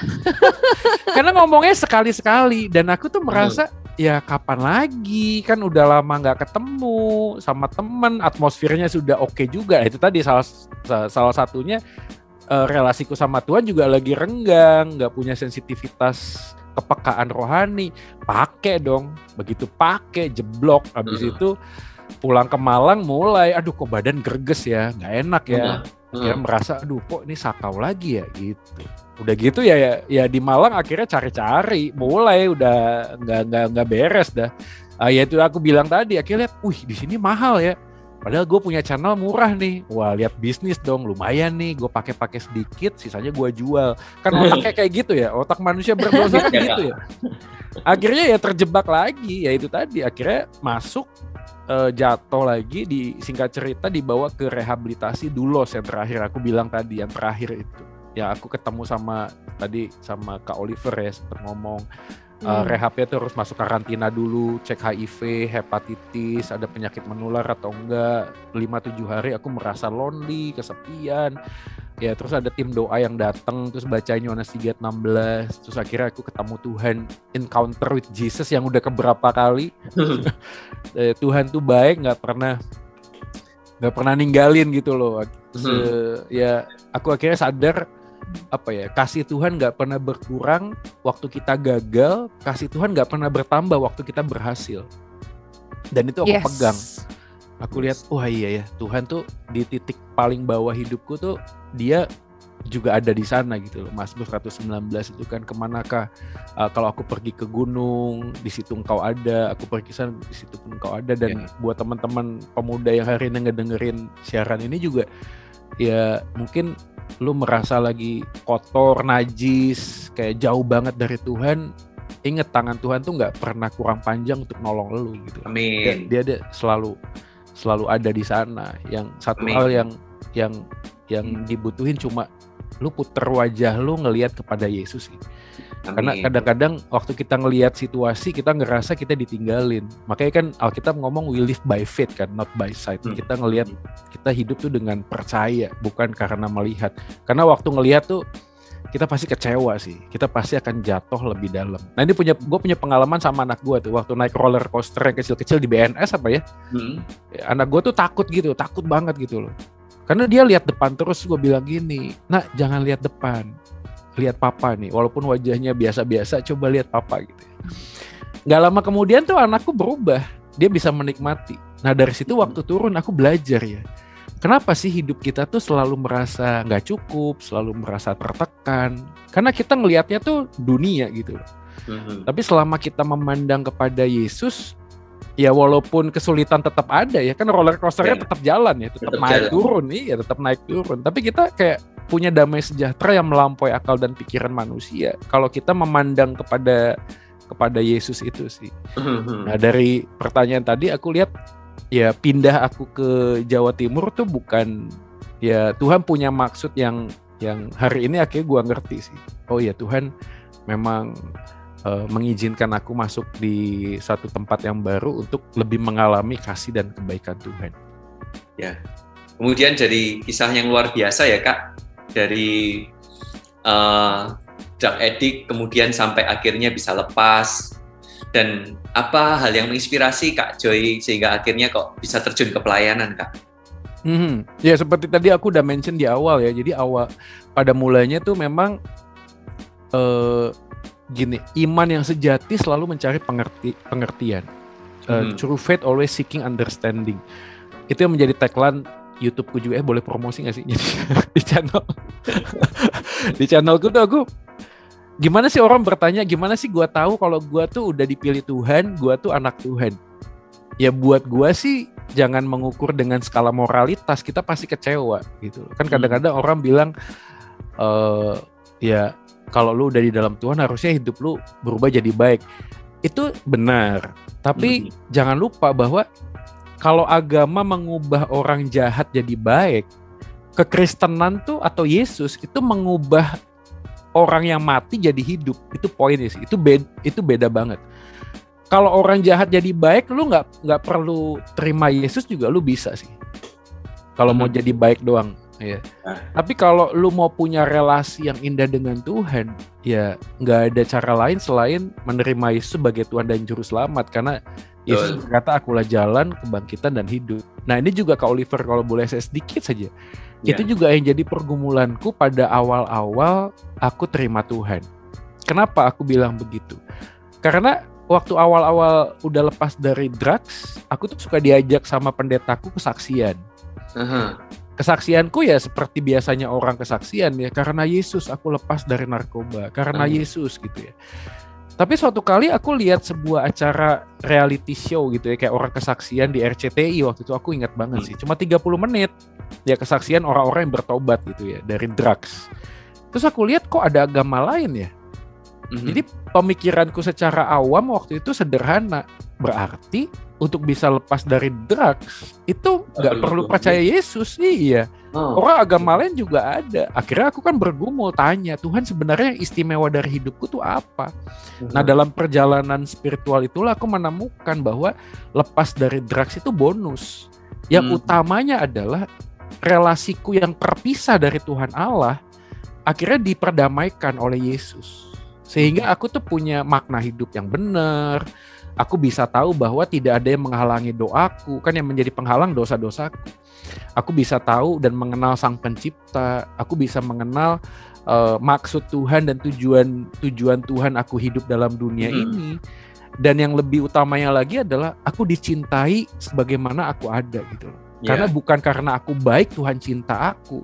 Karena ngomongnya sekali-sekali. Dan aku tuh merasa ya kapan lagi, kan udah lama nggak ketemu sama temen, atmosfernya sudah oke juga. Itu tadi salah satunya, relasiku sama Tuhan juga lagi renggang, nggak punya sensitivitas kepekaan rohani. Pakai dong, begitu pakai jeblok, habis itu pulang ke Malang mulai, aduh kok badan greges ya, nggak enak ya. Akhirnya merasa, aduh kok ini sakau lagi ya gitu. Udah gitu ya di Malang akhirnya cari-cari, mulai udah nggak beres dah. Ya itu aku bilang tadi, akhirnya lihat, di sini mahal ya. Padahal gue punya channel murah nih. Wah, lihat bisnis dong, lumayan nih. Gue pakai sedikit, sisanya gue jual. Kan otaknya kayak gitu ya, otak manusia berdosa kan gitu ya. Akhirnya ya terjebak lagi, ya itu tadi. Akhirnya masuk jatuh lagi, singkat cerita dibawa ke rehabilitasi Dulos yang terakhir aku bilang tadi, yang terakhir itu. Ya aku ketemu sama Kak Oliver ya, sempat ngomong rehabnya tuh harus masuk karantina dulu, cek HIV, hepatitis, ada penyakit menular atau enggak. 5-7 hari aku merasa lonely, kesepian. Ya terus ada tim doa yang datang, terus bacain Yohanes 3:16, terus akhirnya aku ketemu Tuhan, encounter with Jesus yang udah keberapa kali. Tuhan tuh baik, nggak pernah ninggalin gitu loh. Ya aku akhirnya sadar kasih Tuhan nggak pernah berkurang waktu kita gagal, kasih Tuhan nggak pernah bertambah waktu kita berhasil. Dan itu aku pegang. Aku lihat, wah iya ya, Tuhan tuh di titik paling bawah hidupku tuh dia juga ada di sana gitu loh. Mazmur 119 itu kan, kemanakah kalau aku pergi ke gunung, di situ engkau ada, aku pergi sana, di situ pun engkau ada. Dan buat teman-teman pemuda yang hari ini ngedengerin siaran ini juga, ya mungkin lu merasa lagi kotor, najis, kayak jauh banget dari Tuhan. Ingat, tangan Tuhan tuh nggak pernah kurang panjang untuk nolong lu gitu. Amin. Dia selalu ada di sana. Yang satu hal yang dibutuhin cuma lu puter wajah lu ngelihat kepada Yesus gitu. Karena kadang-kadang waktu kita ngelihat situasi, kita ngerasa kita ditinggalin. Makanya kan Alkitab ngomong we live by faith kan, not by sight. Kita ngelihat, kita hidup tuh dengan percaya, bukan karena melihat. Karena waktu ngelihat tuh kita pasti kecewa sih. Kita pasti akan jatuh lebih dalam. Nah ini gue punya pengalaman sama anak gue tuh waktu naik roller coaster yang kecil-kecil di BNS Anak gue tuh takut banget gitu loh. Karena dia lihat depan terus. Gue bilang gini, nak jangan lihat depan, lihat papa nih, walaupun wajahnya biasa-biasa, coba lihat papa gitu. Gak lama kemudian tuh anakku berubah, dia bisa menikmati. Nah dari situ waktu turun aku belajar ya, kenapa sih hidup kita tuh selalu merasa gak cukup, selalu merasa tertekan, karena kita ngelihatnya tuh dunia gitu. Tapi selama kita memandang kepada Yesus, ya walaupun kesulitan tetap ada ya, kan roller coasternya tetap jalan ya, tetap naik turun, tetap naik turun. Tapi kita kayak punya damai sejahtera yang melampaui akal dan pikiran manusia kalau kita memandang kepada Yesus itu sih. Nah dari pertanyaan tadi aku lihat ya, pindah aku ke Jawa Timur tuh bukan, ya Tuhan punya maksud yang hari ini akhirnya gua ngerti sih. Oh ya, Tuhan memang mengizinkan aku masuk di satu tempat yang baru untuk lebih mengalami kasih dan kebaikan Tuhan. Ya, kemudian jadi kisah yang luar biasa ya Kak, dari drug addict kemudian sampai akhirnya bisa lepas. Dan apa hal yang menginspirasi Kak Joy sehingga akhirnya kok bisa terjun ke pelayanan Kak? Ya seperti tadi aku udah mention di awal ya, jadi pada mulanya tuh memang gini, iman yang sejati selalu mencari pengertian. True faith always seeking understanding. Itu yang menjadi tagline YouTube-ku juga. Boleh promosi nggak sih di channel? Di channelku tuh aku, gimana sih orang bertanya, gimana sih gue tahu kalau gue tuh udah dipilih Tuhan, gue tuh anak Tuhan? Ya buat gue sih jangan mengukur dengan skala moralitas, kita pasti kecewa gitu. Kan kadang-kadang orang bilang, ya kalau lu udah di dalam Tuhan harusnya hidup lu berubah jadi baik. Itu benar. Tapi jangan lupa bahwa kalau agama mengubah orang jahat jadi baik, kekristenan tuh atau Yesus itu mengubah orang yang mati jadi hidup. Itu poinnya sih. Itu beda banget. Kalau orang jahat jadi baik, lu nggak perlu terima Yesus juga lu bisa sih. Kalau mau jadi baik doang. Ya. Tapi kalau lu mau punya relasi yang indah dengan Tuhan, ya nggak ada cara lain selain menerima Yesus sebagai Tuhan dan Juru Selamat. Karena Yesus berkata, akulah jalan, kebangkitan, dan hidup. Nah ini juga Kak Oliver, kalau boleh saya sedikit saja. Itu juga yang jadi pergumulanku pada awal-awal aku terima Tuhan. Kenapa aku bilang begitu? Karena waktu awal-awal udah lepas dari drugs, aku tuh suka diajak sama pendetaku kesaksian. Kesaksianku ya seperti biasanya orang kesaksian ya, karena Yesus aku lepas dari narkoba, karena Yesus gitu ya. Tapi suatu kali aku lihat sebuah acara reality show gitu ya, kayak orang kesaksian di RCTI waktu itu, aku ingat banget sih, cuma 30 menit ya kesaksian orang-orang yang bertobat gitu ya dari drugs. Terus aku lihat kok ada agama lain ya. Jadi pemikiranku secara awam waktu itu sederhana, berarti untuk bisa lepas dari drugs itu nggak perlu percaya Yesus. Iya. Orang agama lain juga ada. Akhirnya aku kan bergumul tanya, Tuhan sebenarnya yang istimewa dari hidupku tuh apa? Nah, dalam perjalanan spiritual itulah aku menemukan bahwa lepas dari drugs itu bonus. Yang utamanya adalah relasiku yang terpisah dari Tuhan Allah akhirnya diperdamaikan oleh Yesus. Sehingga aku tuh punya makna hidup yang benar. Aku bisa tahu bahwa tidak ada yang menghalangi doaku, kan yang menjadi penghalang dosa-dosaku. Aku bisa tahu dan mengenal Sang Pencipta. Aku bisa mengenal maksud Tuhan dan tujuan Tuhan aku hidup dalam dunia ini. Dan yang lebih utamanya lagi adalah aku dicintai sebagaimana aku ada gitu. Karena bukan karena aku baik Tuhan cinta aku.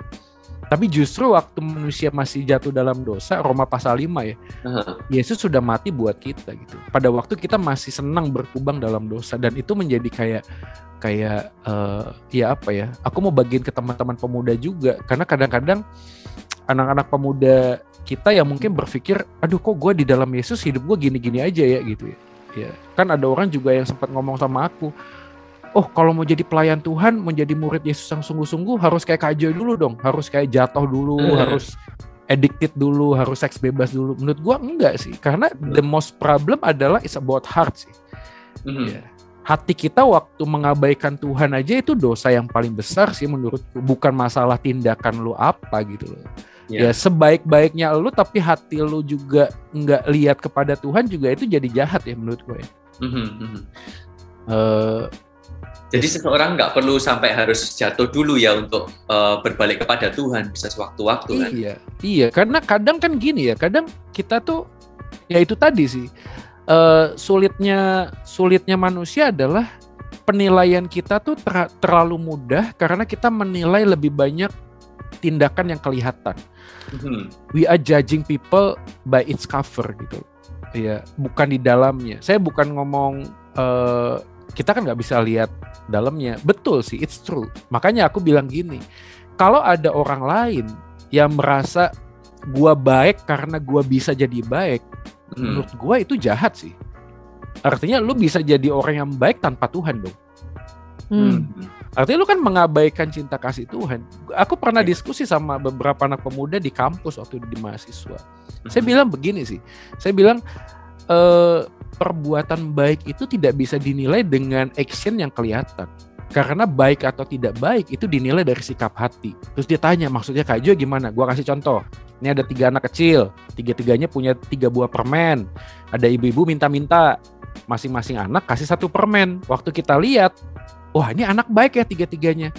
Tapi justru waktu manusia masih jatuh dalam dosa, Roma pasal 5 ya, Yesus sudah mati buat kita gitu. Pada waktu kita masih senang berkubang dalam dosa, dan itu menjadi kayak ya apa ya? Aku mau bagiin ke teman-teman pemuda juga, karena kadang-kadang anak-anak pemuda kita yang mungkin berpikir, aduh kok gue di dalam Yesus hidup gue gini-gini aja ya gitu ya. Ya kan ada orang juga yang sempat ngomong sama aku, oh kalau mau jadi pelayan Tuhan, mau jadi murid Yesus yang sungguh-sungguh harus kayak Kak Joy dulu dong. Harus kayak jatuh dulu, harus addicted dulu, harus seks bebas dulu. Menurut gua enggak sih. Karena the most problem adalah it's about heart sih. Ya. Hati kita waktu mengabaikan Tuhan aja itu dosa yang paling besar sih menurutku. Bukan masalah tindakan lu apa gitu loh. Ya sebaik-baiknya lu tapi hati lu juga enggak lihat kepada Tuhan juga itu jadi jahat ya menurut gue ya. Jadi seseorang nggak perlu sampai harus jatuh dulu ya untuk berbalik kepada Tuhan, bisa sewaktu-waktu kan? Iya, karena kadang kan gini ya, kadang kita tuh ya itu tadi sih sulitnya manusia adalah penilaian kita tuh terlalu mudah karena kita menilai lebih banyak tindakan yang kelihatan. We are judging people by its cover gitu, ya bukan di dalamnya. Saya bukan ngomong kita kan nggak bisa lihat dalamnya. Betul sih, it's true. Makanya aku bilang gini, kalau ada orang lain yang merasa gua baik karena gua bisa jadi baik, menurut gua itu jahat sih. Artinya lu bisa jadi orang yang baik tanpa Tuhan dong. Artinya lu kan mengabaikan cinta kasih Tuhan. Aku pernah diskusi sama beberapa anak pemuda di kampus waktu di mahasiswa. Saya bilang begini sih, saya bilang perbuatan baik itu tidak bisa dinilai dengan action yang kelihatan. Karena baik atau tidak baik itu dinilai dari sikap hati. Terus dia tanya, maksudnya Kak Jo gimana? Gua kasih contoh. Ini ada 3 anak kecil, 3-tiganya punya 3 buah permen. Ada ibu-ibu minta-minta, masing-masing anak kasih 1 permen. Waktu kita lihat, wah ini anak baik ya 3-tiganya.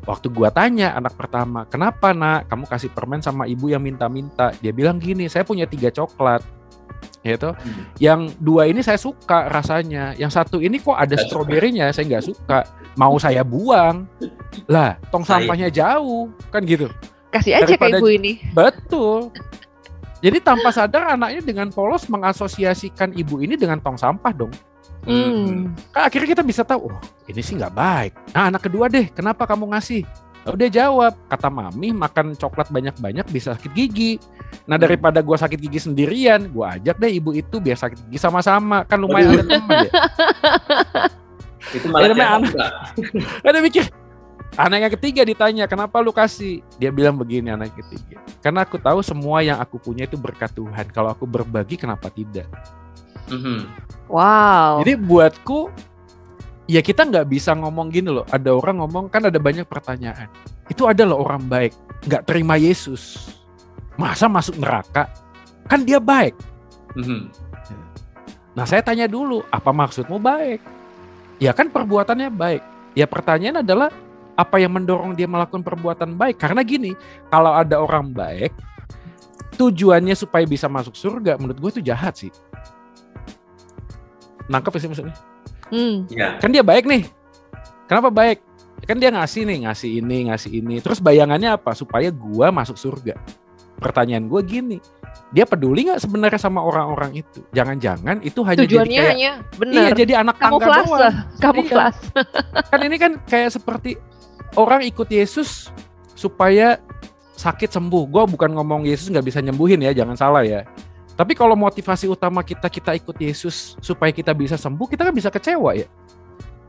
Waktu gua tanya anak pertama, kenapa nak kamu kasih permen sama ibu yang minta-minta? Dia bilang gini, saya punya 3 coklat. Gitu. Yang 2 ini saya suka rasanya, yang 1 ini kok ada stroberinya, saya nggak suka, mau saya buang lah, tong sampahnya jauh kan gitu, kasih aja ke ibu ini. Betul. Jadi tanpa sadar anaknya dengan polos mengasosiasikan ibu ini dengan tong sampah dong. Kan akhirnya kita bisa tahu, oh ini sih nggak baik. Nah anak kedua deh, kenapa kamu ngasih? Udah jawab, kata mami makan coklat banyak-banyak bisa sakit gigi. Nah daripada gue sakit gigi sendirian, gue ajak deh ibu itu biar sakit gigi sama-sama. Kan lumayan ada teman ya. Itu malah ada mikir. Anak yang ketiga ditanya, kenapa lu kasih? Dia bilang begini anak ketiga, karena aku tahu semua yang aku punya itu berkat Tuhan. Kalau aku berbagi kenapa tidak? Wow. Jadi buatku ya kita nggak bisa ngomong gini loh. Ada orang ngomong, kan ada banyak pertanyaan. Itu adalah orang baik, nggak terima Yesus, masa masuk neraka? Kan dia baik. Nah saya tanya dulu, apa maksudmu baik? Ya kan perbuatannya baik. Ya pertanyaan adalah, apa yang mendorong dia melakukan perbuatan baik? Karena gini, kalau ada orang baik, tujuannya supaya bisa masuk surga, menurut gue itu jahat sih. Nangkep sih maksudnya? Kan dia baik nih. Kenapa baik? Kan dia ngasih ini. Terus bayangannya apa? Supaya gua masuk surga. Pertanyaan gua gini, dia peduli nggak sebenarnya sama orang-orang itu? Jangan-jangan itu hanya tujuannya jadi kayak, hanya benar. Iya, jadi anak tangga doang. Kamuflas. Kan ini kan kayak seperti orang ikut Yesus supaya sakit sembuh. Gua bukan ngomong Yesus nggak bisa nyembuhin ya, jangan salah ya. Tapi kalau motivasi utama kita ikut Yesus supaya kita bisa sembuh, kita kan bisa kecewa ya.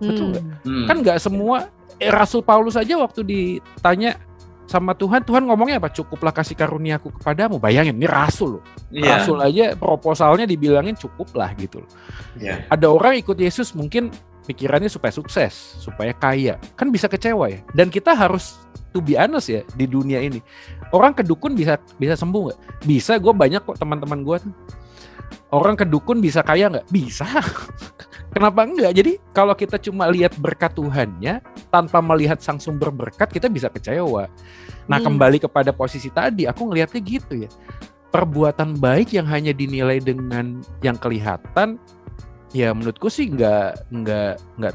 Betul nggak? Kan nggak semua. Rasul Paulus aja waktu ditanya sama Tuhan ngomongnya apa? Cukuplah kasih karuniaku kepadamu. Bayangin, ini rasul loh. Yeah. Rasul aja proposalnya dibilangin cukuplah gitu loh. Yeah. Ada orang ikut Yesus mungkin pikirannya supaya sukses, supaya kaya. Kan bisa kecewa ya. Dan kita harus to be honest ya di dunia ini. Orang ke dukun bisa sembuh nggak? Bisa, gue banyak kok teman-teman gue tuh. Orang ke dukun bisa kaya nggak? Bisa. Kenapa enggak? Jadi kalau kita cuma lihat berkat Tuhannya tanpa melihat sang sumber berkat, kita bisa kecewa. Nah kembali kepada posisi tadi, aku ngelihatnya gitu ya. Perbuatan baik yang hanya dinilai dengan yang kelihatan, ya menurutku sih nggak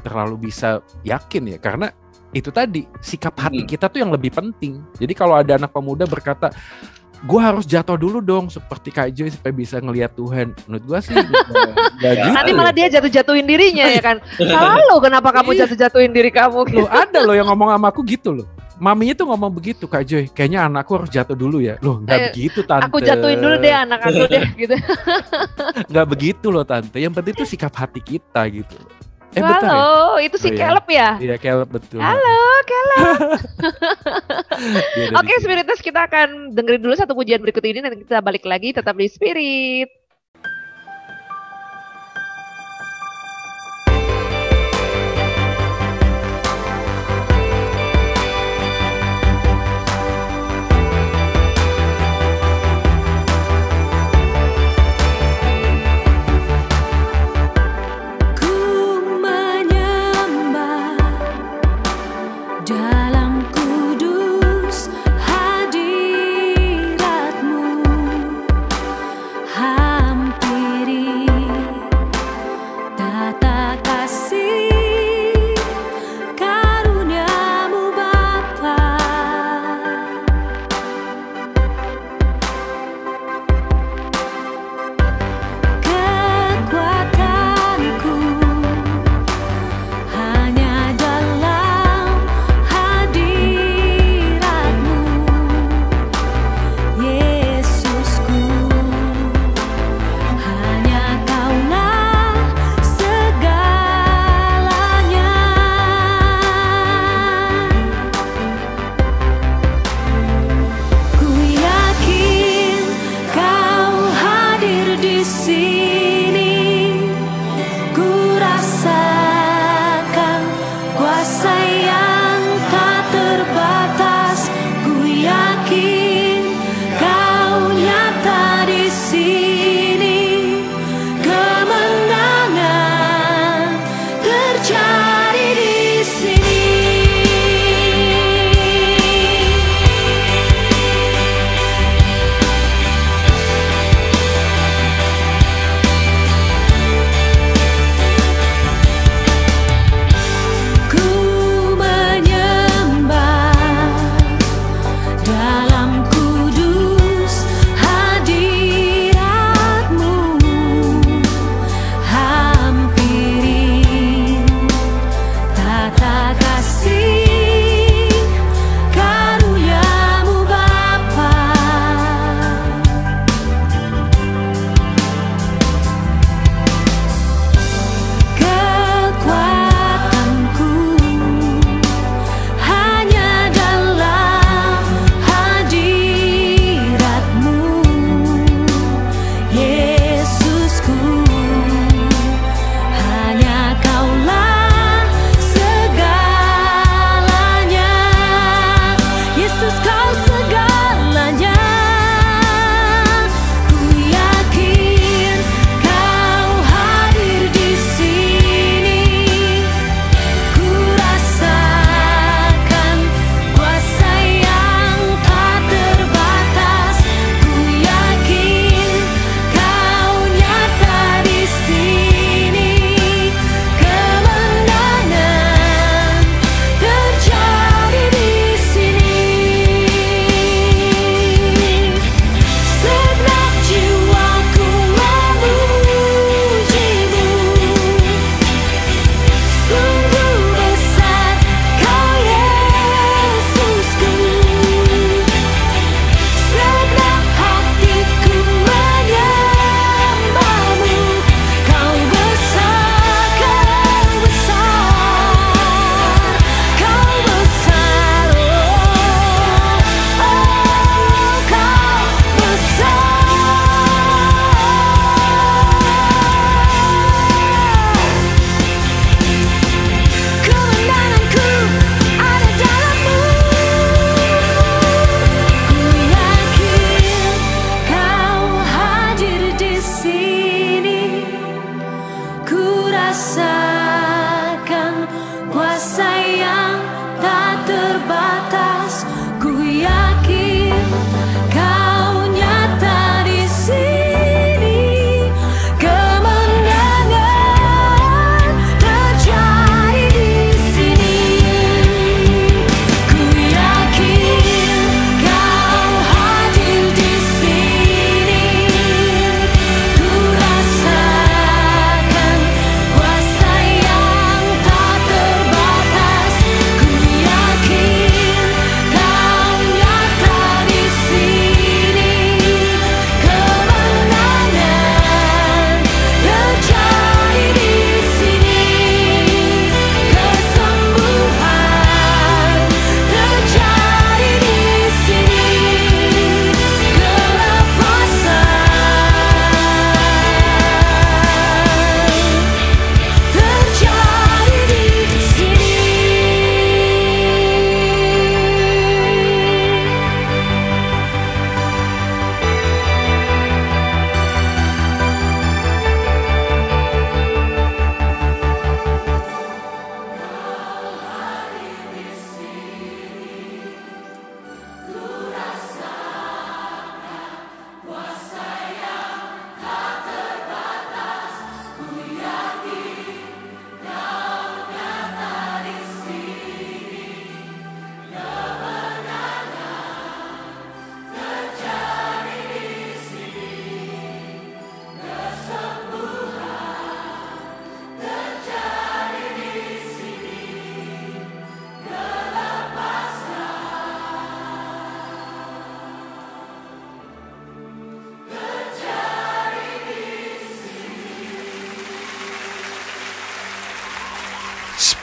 terlalu bisa yakin ya, karena itu tadi sikap hati kita tuh yang lebih penting. Jadi kalau ada anak pemuda berkata, gue harus jatuh dulu dong seperti Kak Joy supaya bisa ngelihat Tuhan. Menurut gue sih gak gitu. Nanti malah dia jatuh-jatuhin dirinya ya kan. Lalu kenapa kamu jatuh-jatuhin diri kamu? Loh, ada loh yang ngomong sama aku gitu loh. Maminya tuh ngomong begitu, Kak Joy, kayaknya anakku harus jatuh dulu ya. Loh gak begitu tante. Aku jatuhin dulu deh anak aku deh gitu. Gak begitu loh tante. Yang penting tuh sikap hati kita gitu. Halo, ya? Itu si Caleb ya? Iya, Caleb betul. Halo, Caleb. Oke, Spiritus, kita akan dengerin dulu satu pujian berikut ini, nanti kita balik lagi, tetap di Spirit.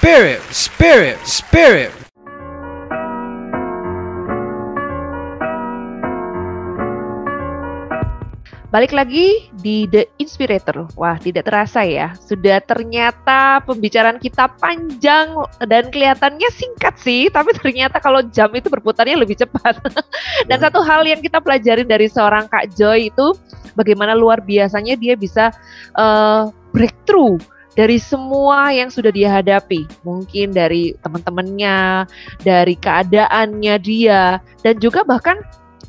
Spirit. Balik lagi di The Inspirator. Wah, tidak terasa ya. Sudah ternyata pembicaraan kita panjang dan kelihatannya singkat sih, tapi ternyata kalau jam itu berputarnya lebih cepat. Dan satu hal yang kita pelajari dari seorang Kak Joy itu bagaimana luar biasanya dia bisa breakthrough dari semua yang sudah dia hadapi. Mungkin dari teman-temannya, dari keadaannya dia, dan juga bahkan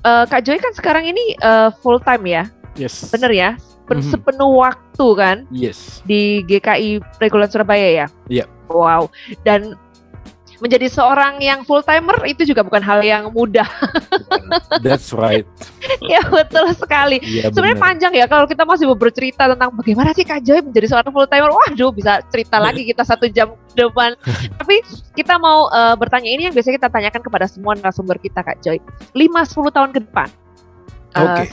Kak Joy kan sekarang ini full time ya. Yes. Bener ya? Sepenuh waktu kan? Yes. Di GKI Regulan Surabaya ya? Iya. Wow. Dan menjadi seorang yang full timer itu juga bukan hal yang mudah. That's right. Ya betul sekali. Ya, sebenarnya panjang ya kalau kita masih mau bercerita tentang bagaimana sih Kak Joy menjadi seorang full timer. Waduh, bisa cerita lagi kita 1 jam ke depan. Tapi kita mau bertanya, ini yang biasanya kita tanyakan kepada semua narasumber kita Kak Joy. 5-10 tahun ke depan.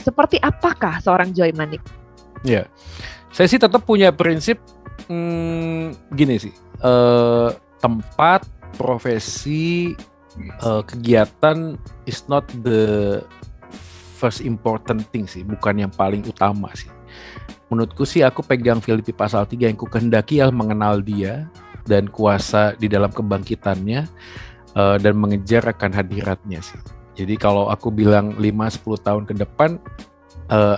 Seperti apakah seorang Joy Manik? Ya, saya sih tetap punya prinsip gini sih, tempat, profesi, kegiatan is not the first important thing sih, bukan yang paling utama sih. Menurutku sih aku pegang Filipi pasal 3 yang ku kehendaki mengenal Dia dan kuasa di dalam kebangkitannya dan mengejar akan hadiratnya sih. Jadi kalau aku bilang 5-10 tahun ke depan,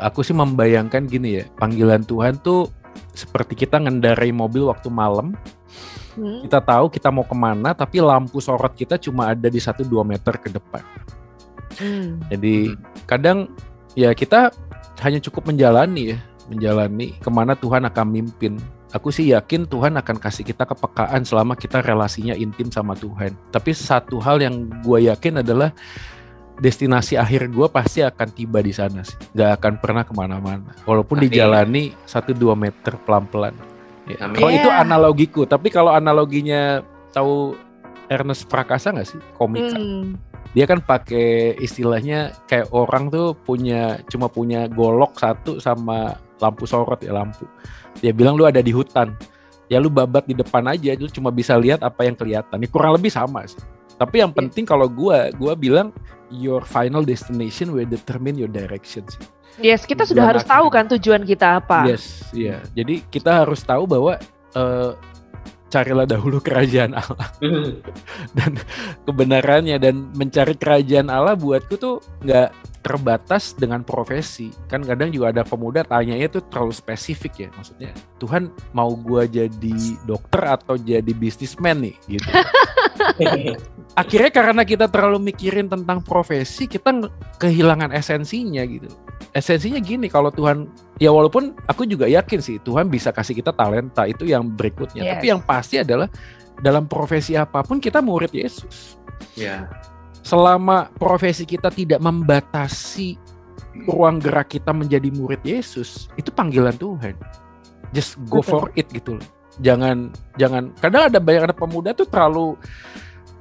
aku sih membayangkan gini ya, panggilan Tuhan tuh seperti kita ngendarai mobil waktu malam. Kita tahu kita mau kemana, tapi lampu sorot kita cuma ada di 1-2 meter ke depan. Jadi kadang ya kita hanya cukup menjalani kemana Tuhan akan mimpin. Aku sih yakin Tuhan akan kasih kita kepekaan selama kita relasinya intim sama Tuhan. Tapi satu hal yang gue yakin adalah destinasi akhir gue pasti akan tiba di sana sih, nggak akan pernah kemana-mana, walaupun dijalani 1-2 meter pelan-pelan. Ya. Kalau itu analogiku, tapi kalau analoginya tahu Ernest Prakasa nggak sih, komika? Dia kan pakai istilahnya kayak orang tuh cuma punya golok 1 sama lampu sorot ya lampu. Dia bilang lu ada di hutan, ya lu babat di depan aja, lu cuma bisa lihat apa yang kelihatan. Ini kurang lebih sama sih. Tapi yang penting kalau gue bilang your final destination will determine your direction sih. Yes, kita sudah harus tahu kan tujuan kita apa. Yes, iya. Jadi kita harus tahu bahwa carilah dahulu kerajaan Allah dan kebenarannya, dan mencari kerajaan Allah buatku tuh nggak terbatas dengan profesi. Kan kadang juga ada pemuda tanyanya tuh terlalu spesifik ya, maksudnya Tuhan mau gue jadi dokter atau jadi bisnismen nih gitu. Akhirnya karena kita terlalu mikirin tentang profesi, kita kehilangan esensinya gitu. Esensinya gini, kalau Tuhan, ya walaupun aku juga yakin sih Tuhan bisa kasih kita talenta, itu yang berikutnya. Yes. Tapi yang pasti adalah dalam profesi apapun kita murid Yesus. Ya. Selama profesi kita tidak membatasi ruang gerak kita menjadi murid Yesus, itu panggilan Tuhan. Just go for it gitu loh. Jangan kadang ada pemuda tuh terlalu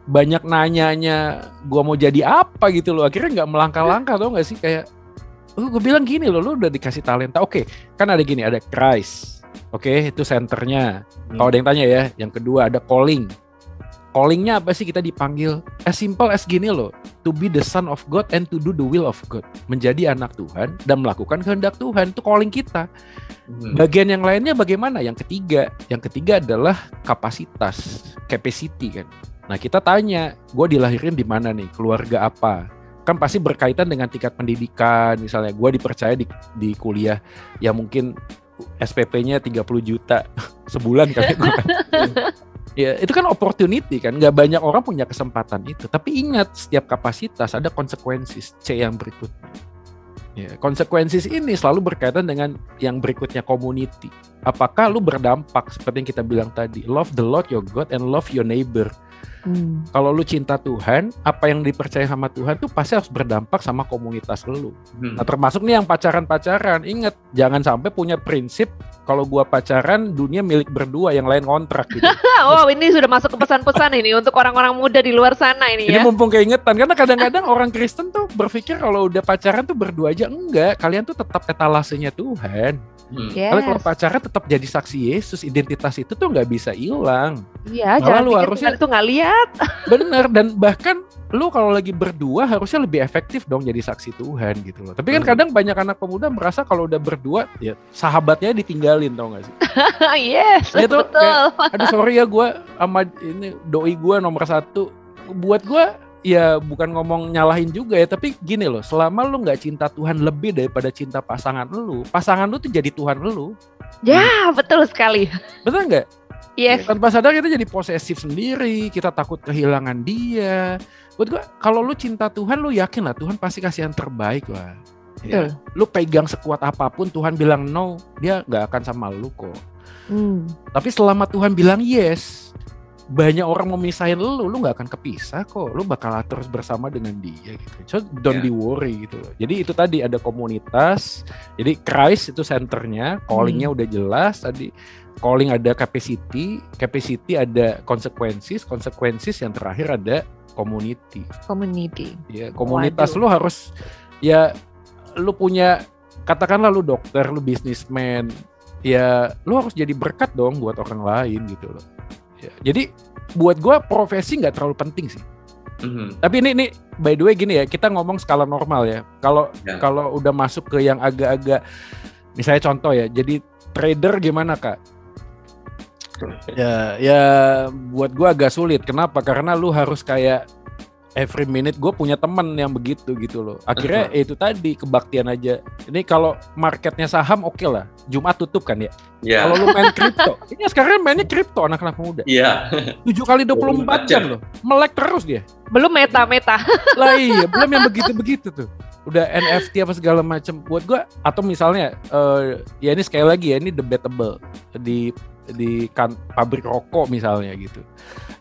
banyak nanyanya, gua mau jadi apa gitu loh, akhirnya nggak melangkah-langkah, tau nggak sih, kayak gue bilang gini loh, lu udah dikasih talenta, oke, kan ada gini, ada Christ, oke, itu senternya. Kalau ada yang tanya ya, yang kedua ada callingnya apa sih, kita dipanggil as simple as gini loh, to be the son of God and to do the will of God, menjadi anak Tuhan dan melakukan kehendak Tuhan, itu calling kita. Bagian yang lainnya bagaimana? Yang ketiga adalah kapasitas, capacity kan. Nah kita tanya, gue dilahirin di mana nih, keluarga apa? Kan pasti berkaitan dengan tingkat pendidikan, misalnya gue dipercaya di kuliah, ya mungkin SPP-nya 30 juta sebulan kali gue. Ya itu kan opportunity kan, nggak banyak orang punya kesempatan itu. Tapi ingat, setiap kapasitas ada konsekuensi, C yang berikutnya. Ya, konsekuensi ini selalu berkaitan dengan yang berikutnya, community. Apakah lu berdampak seperti yang kita bilang tadi, love the Lord your God and love your neighbor. Kalau lu cinta Tuhan, apa yang dipercaya sama Tuhan tuh pasti harus berdampak sama komunitas lu. Nah, termasuk nih yang pacaran-pacaran. Ingat, jangan sampai punya prinsip kalau gua pacaran dunia milik berdua, yang lain kontrak gitu. Oh, ini sudah masuk ke pesan-pesan ini untuk orang-orang muda di luar sana ini ya. Ini mumpung keingetan, karena kadang-kadang orang Kristen tuh berpikir kalau udah pacaran tuh berdua aja. Enggak, kalian tuh tetap etalasenya Tuhan. Kalian kalau pacaran tetap jadi saksi Yesus, identitas itu tuh nggak bisa hilang. Iya, jangan lu harusnya itu nggak lihat. Bener, dan bahkan lu kalau lagi berdua harusnya lebih efektif dong jadi saksi Tuhan gitu loh. Tapi kan kadang banyak anak pemuda merasa kalau udah berdua ya sahabatnya ditinggalin, tau gak sih? Yes, itu betul. Kayak, aduh sorry ya, gue sama ini doi gue nomor 1. Buat gue ya bukan ngomong nyalahin juga ya, tapi gini loh, selama lu nggak cinta Tuhan lebih daripada cinta pasangan lu tuh jadi Tuhan lu. Ya, betul sekali. Betul nggak? Yes. Tanpa sadar kita jadi posesif sendiri, kita takut kehilangan dia. Buat gue, kalau lu cinta Tuhan, lu yakin lah Tuhan pasti kasih yang terbaik lah. Ya. Lu pegang sekuat apapun, Tuhan bilang no, dia nggak akan sama lu kok. Tapi selama Tuhan bilang yes, banyak orang mau misahin lu nggak akan kepisah kok. Lu bakal terus bersama dengan dia gitu. So don't be worry gitu loh. Jadi itu tadi ada komunitas. Jadi Christ itu senternya, callingnya udah jelas tadi. Calling ada capacity ada consequences yang terakhir ada community. Ya, komunitas. Waduh. Lu harus ya lu punya, katakanlah lu dokter, lu businessman, ya lu harus jadi berkat dong buat orang lain gitu loh. Ya, jadi buat gue profesi nggak terlalu penting sih. Tapi ini by the way gini ya, kita ngomong skala normal ya. Kalau udah masuk ke yang agak-agak, misalnya contoh ya, jadi trader gimana Kak? Ya buat gue agak sulit. Kenapa? Karena lu harus kayak every minute. Gue punya temen yang begitu gitu loh. Akhirnya itu tadi kebaktian aja. Ini kalau marketnya saham oke lah, Jumat tutup kan ya. Kalau lu main kripto, ini sekarang mainnya kripto anak-anak muda. 7 kali 24 jam loh, melek terus dia. Belum meta. Lah iya, belum yang begitu tuh. Udah NFT apa segala macam. Buat gue, atau misalnya ya ini sekali lagi ya, ini debatable di pabrik rokok misalnya gitu.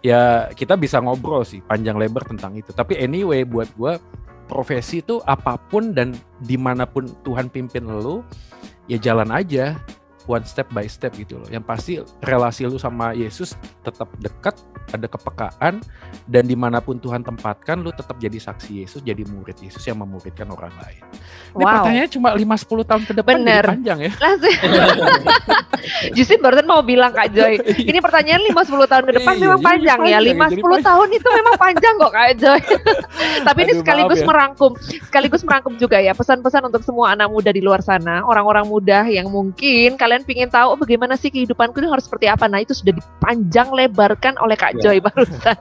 Ya kita bisa ngobrol sih panjang lebar tentang itu. Tapi anyway buat gue, profesi itu apapun dan dimanapun Tuhan pimpin lu, ya jalan aja one step by step gitu loh. Yang pasti relasi lu sama Yesus tetap dekat, ada kepekaan, dan dimanapun Tuhan tempatkan lu tetap jadi saksi Yesus, jadi murid Yesus yang memuridkan orang lain. Ini pertanyaannya cuma 5-10 tahun ke depan. Bener. Jadi panjang ya. Justru barusan mau bilang Kak Joy, ini pertanyaan 5-10 tahun ke depan memang panjang ya. 5-10 tahun itu memang panjang kok Kak Joy. Tapi ini sekaligus merangkum juga ya pesan-pesan untuk semua anak muda di luar sana, orang-orang muda yang mungkin kalian pingin tahu bagaimana sih kehidupanku ini harus seperti apa. Nah itu sudah dipanjang lebarkan oleh Kak Joy barusan.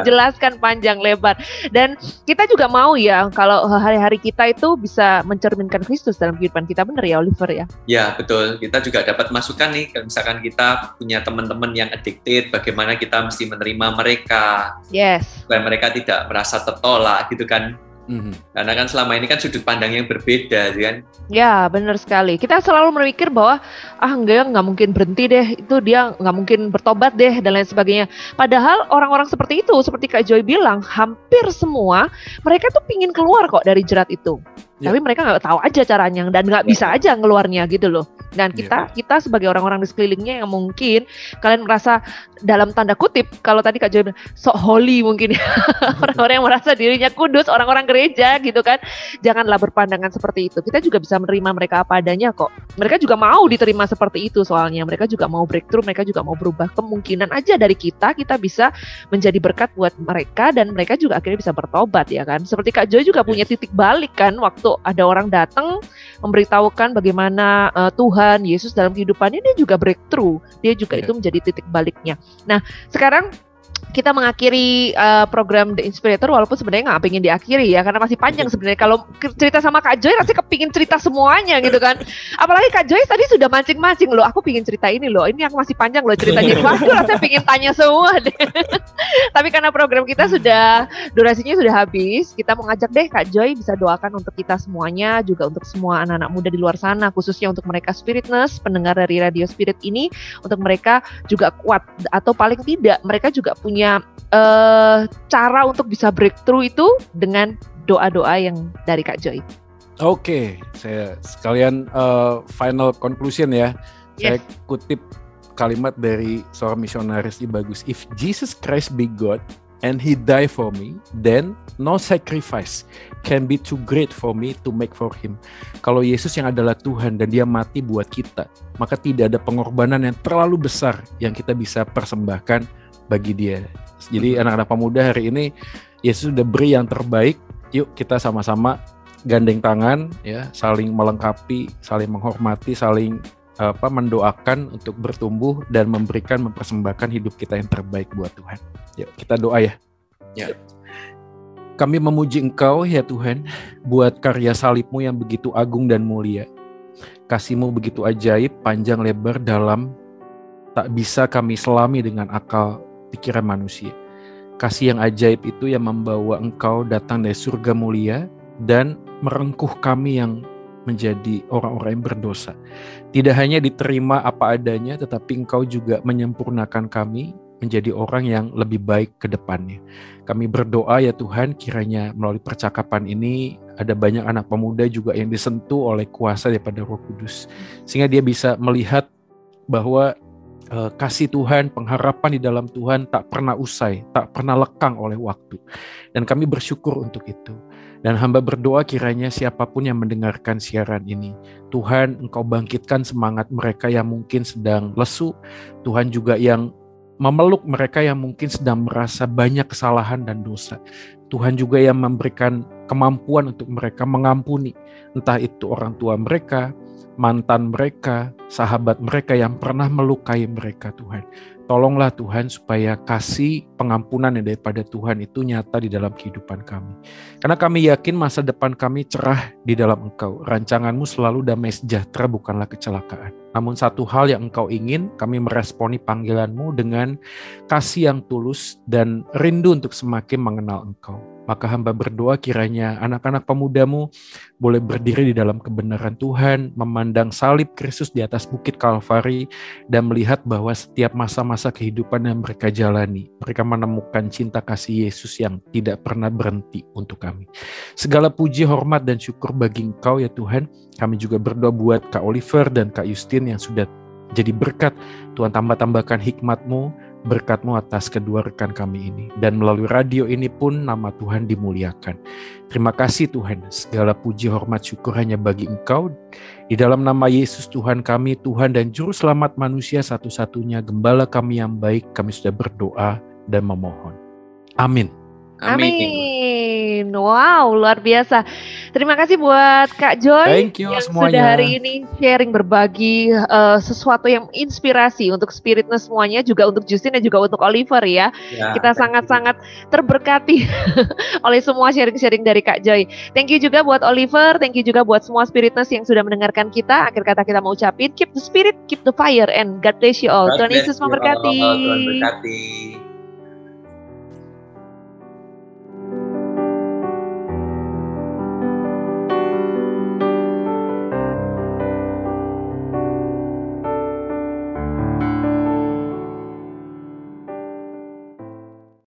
Jelaskan panjang lebar. Dan kita juga mau ya kalau hari-hari kita itu bisa mencerminkan Kristus dalam kehidupan kita, benar ya Oliver ya? Ya betul, kita juga dapat masukan nih kalau misalkan kita punya teman-teman yang addicted, bagaimana kita mesti menerima mereka. Yes. Supaya mereka tidak merasa tertolak gitu kan. Karena kan selama ini kan sudut pandang yang berbeda kan. Ya benar sekali. Kita selalu berpikir bahwa nggak mungkin berhenti deh, itu dia nggak mungkin bertobat deh dan lain sebagainya. Padahal orang-orang seperti itu, seperti Kak Joy bilang, hampir semua mereka tuh pingin keluar kok dari jerat itu. Tapi mereka nggak tahu aja caranya dan nggak bisa aja ngeluarnya gitu loh. Dan kita sebagai orang-orang di sekelilingnya yang mungkin kalian merasa dalam tanda kutip, kalau tadi Kak Joy bilang sok holy mungkin ya, orang-orang yang merasa dirinya kudus, orang-orang gereja gitu kan, janganlah berpandangan seperti itu. Kita juga bisa menerima mereka apa adanya kok. Mereka juga mau diterima seperti itu, soalnya mereka juga mau breakthrough, mereka juga mau berubah. Kemungkinan aja dari kita bisa menjadi berkat buat mereka dan mereka juga akhirnya bisa bertobat ya kan. Seperti Kak Joy juga punya titik balik kan, waktu ada orang datang memberitahukan bagaimana Tuhan Yesus dalam kehidupannya, dia juga breakthrough, dia juga itu menjadi titik baliknya. Nah sekarang kita mengakhiri program The Inspirator, walaupun sebenarnya nggak pengen diakhiri ya, karena masih panjang sebenarnya. Kalau cerita sama Kak Joy rasanya kepingin cerita semuanya gitu kan. Apalagi Kak Joy tadi sudah mancing-mancing loh, aku pingin cerita ini loh, ini aku masih panjang loh ceritanya. Waduh rasanya pingin tanya semua deh. Tapi karena program kita durasinya sudah habis, kita mau ngajak deh Kak Joy bisa doakan untuk kita semuanya, juga untuk semua anak-anak muda di luar sana, khususnya untuk mereka Spiritness, pendengar dari Radio Spirit ini, untuk mereka juga kuat, atau paling tidak mereka juga punya cara untuk bisa breakthrough itu dengan doa-doa yang dari Kak Joy. Oke, saya sekalian final conclusion ya. Saya kutip kalimat dari seorang misionaris bagus. If Jesus Christ be God and He die for me, then no sacrifice can be too great for me to make for Him. Kalau Yesus yang adalah Tuhan dan Dia mati buat kita, maka tidak ada pengorbanan yang terlalu besar yang kita bisa persembahkan bagi Dia. Jadi anak-anak pemuda hari ini, Yesus sudah beri yang terbaik. Yuk kita sama-sama gandeng tangan, ya, saling melengkapi, saling menghormati, saling mendoakan untuk bertumbuh dan mempersembahkan hidup kita yang terbaik buat Tuhan. Yuk kita doa ya. Ya. Kami memuji Engkau ya Tuhan, buat karya salib-Mu yang begitu agung dan mulia. Kasih-Mu begitu ajaib, panjang lebar, dalam, tak bisa kami selami dengan akal pikiran manusia. Kasih yang ajaib itu yang membawa Engkau datang dari surga mulia dan merengkuh kami yang menjadi orang-orang yang berdosa. Tidak hanya diterima apa adanya, tetapi Engkau juga menyempurnakan kami menjadi orang yang lebih baik ke depannya. Kami berdoa ya Tuhan, kiranya melalui percakapan ini ada banyak anak pemuda juga yang disentuh oleh kuasa daripada Roh Kudus, sehingga dia bisa melihat bahwa kasih Tuhan, pengharapan di dalam Tuhan tak pernah usai, tak pernah lekang oleh waktu. Dan kami bersyukur untuk itu. Dan hamba berdoa kiranya siapapun yang mendengarkan siaran ini, Tuhan Engkau bangkitkan semangat mereka yang mungkin sedang lesu. Tuhan juga yang memeluk mereka yang mungkin sedang merasa banyak kesalahan dan dosa. Tuhan juga yang memberikan kemampuan untuk mereka mengampuni, entah itu orang tua mereka, mantan mereka, sahabat mereka yang pernah melukai mereka. Tuhan, tolonglah Tuhan supaya kasih pengampunan yang daripada Tuhan itu nyata di dalam kehidupan kami. Karena kami yakin masa depan kami cerah di dalam Engkau. Rancangan-Mu selalu damai sejahtera, bukanlah kecelakaan. Namun satu hal yang Engkau ingin, kami meresponi panggilan-Mu dengan kasih yang tulus dan rindu untuk semakin mengenal Engkau. Maka hamba berdoa kiranya anak-anak pemuda-Mu boleh berdiri di dalam kebenaran Tuhan, memandang salib Kristus di atas bukit Kalvari, dan melihat bahwa setiap masa-masa kehidupan yang mereka jalani, mereka menemukan cinta kasih Yesus yang tidak pernah berhenti untuk kami. Segala puji, hormat, dan syukur bagi Engkau ya Tuhan. Kami juga berdoa buat Kak Oliver dan Kak Justin yang sudah jadi berkat. Tuhan tambah-tambahkan hikmat-Mu, berkat-Mu atas kedua rekan kami ini. Dan melalui radio ini pun nama Tuhan dimuliakan. Terima kasih Tuhan, segala puji, hormat, syukur hanya bagi Engkau. Di dalam nama Yesus Tuhan kami, Tuhan dan Juru Selamat manusia satu-satunya, Gembala kami yang baik, kami sudah berdoa dan memohon. Amin. Amin. Wow, luar biasa. Terima kasih buat Kak Joy. Thank you yang semuanya. Sudah hari ini sharing, berbagi sesuatu yang inspirasi untuk Spiritness semuanya, juga untuk Justin dan juga untuk Oliver ya. Kita sangat-sangat terberkati oleh semua sharing-sharing dari Kak Joy. Thank you juga buat Oliver, thank you juga buat semua Spiritness yang sudah mendengarkan kita. Akhir kata kita mau ucapin, keep the spirit, keep the fire, and God bless you all. Tuhan Yesus memberkati. Tuhan berkati.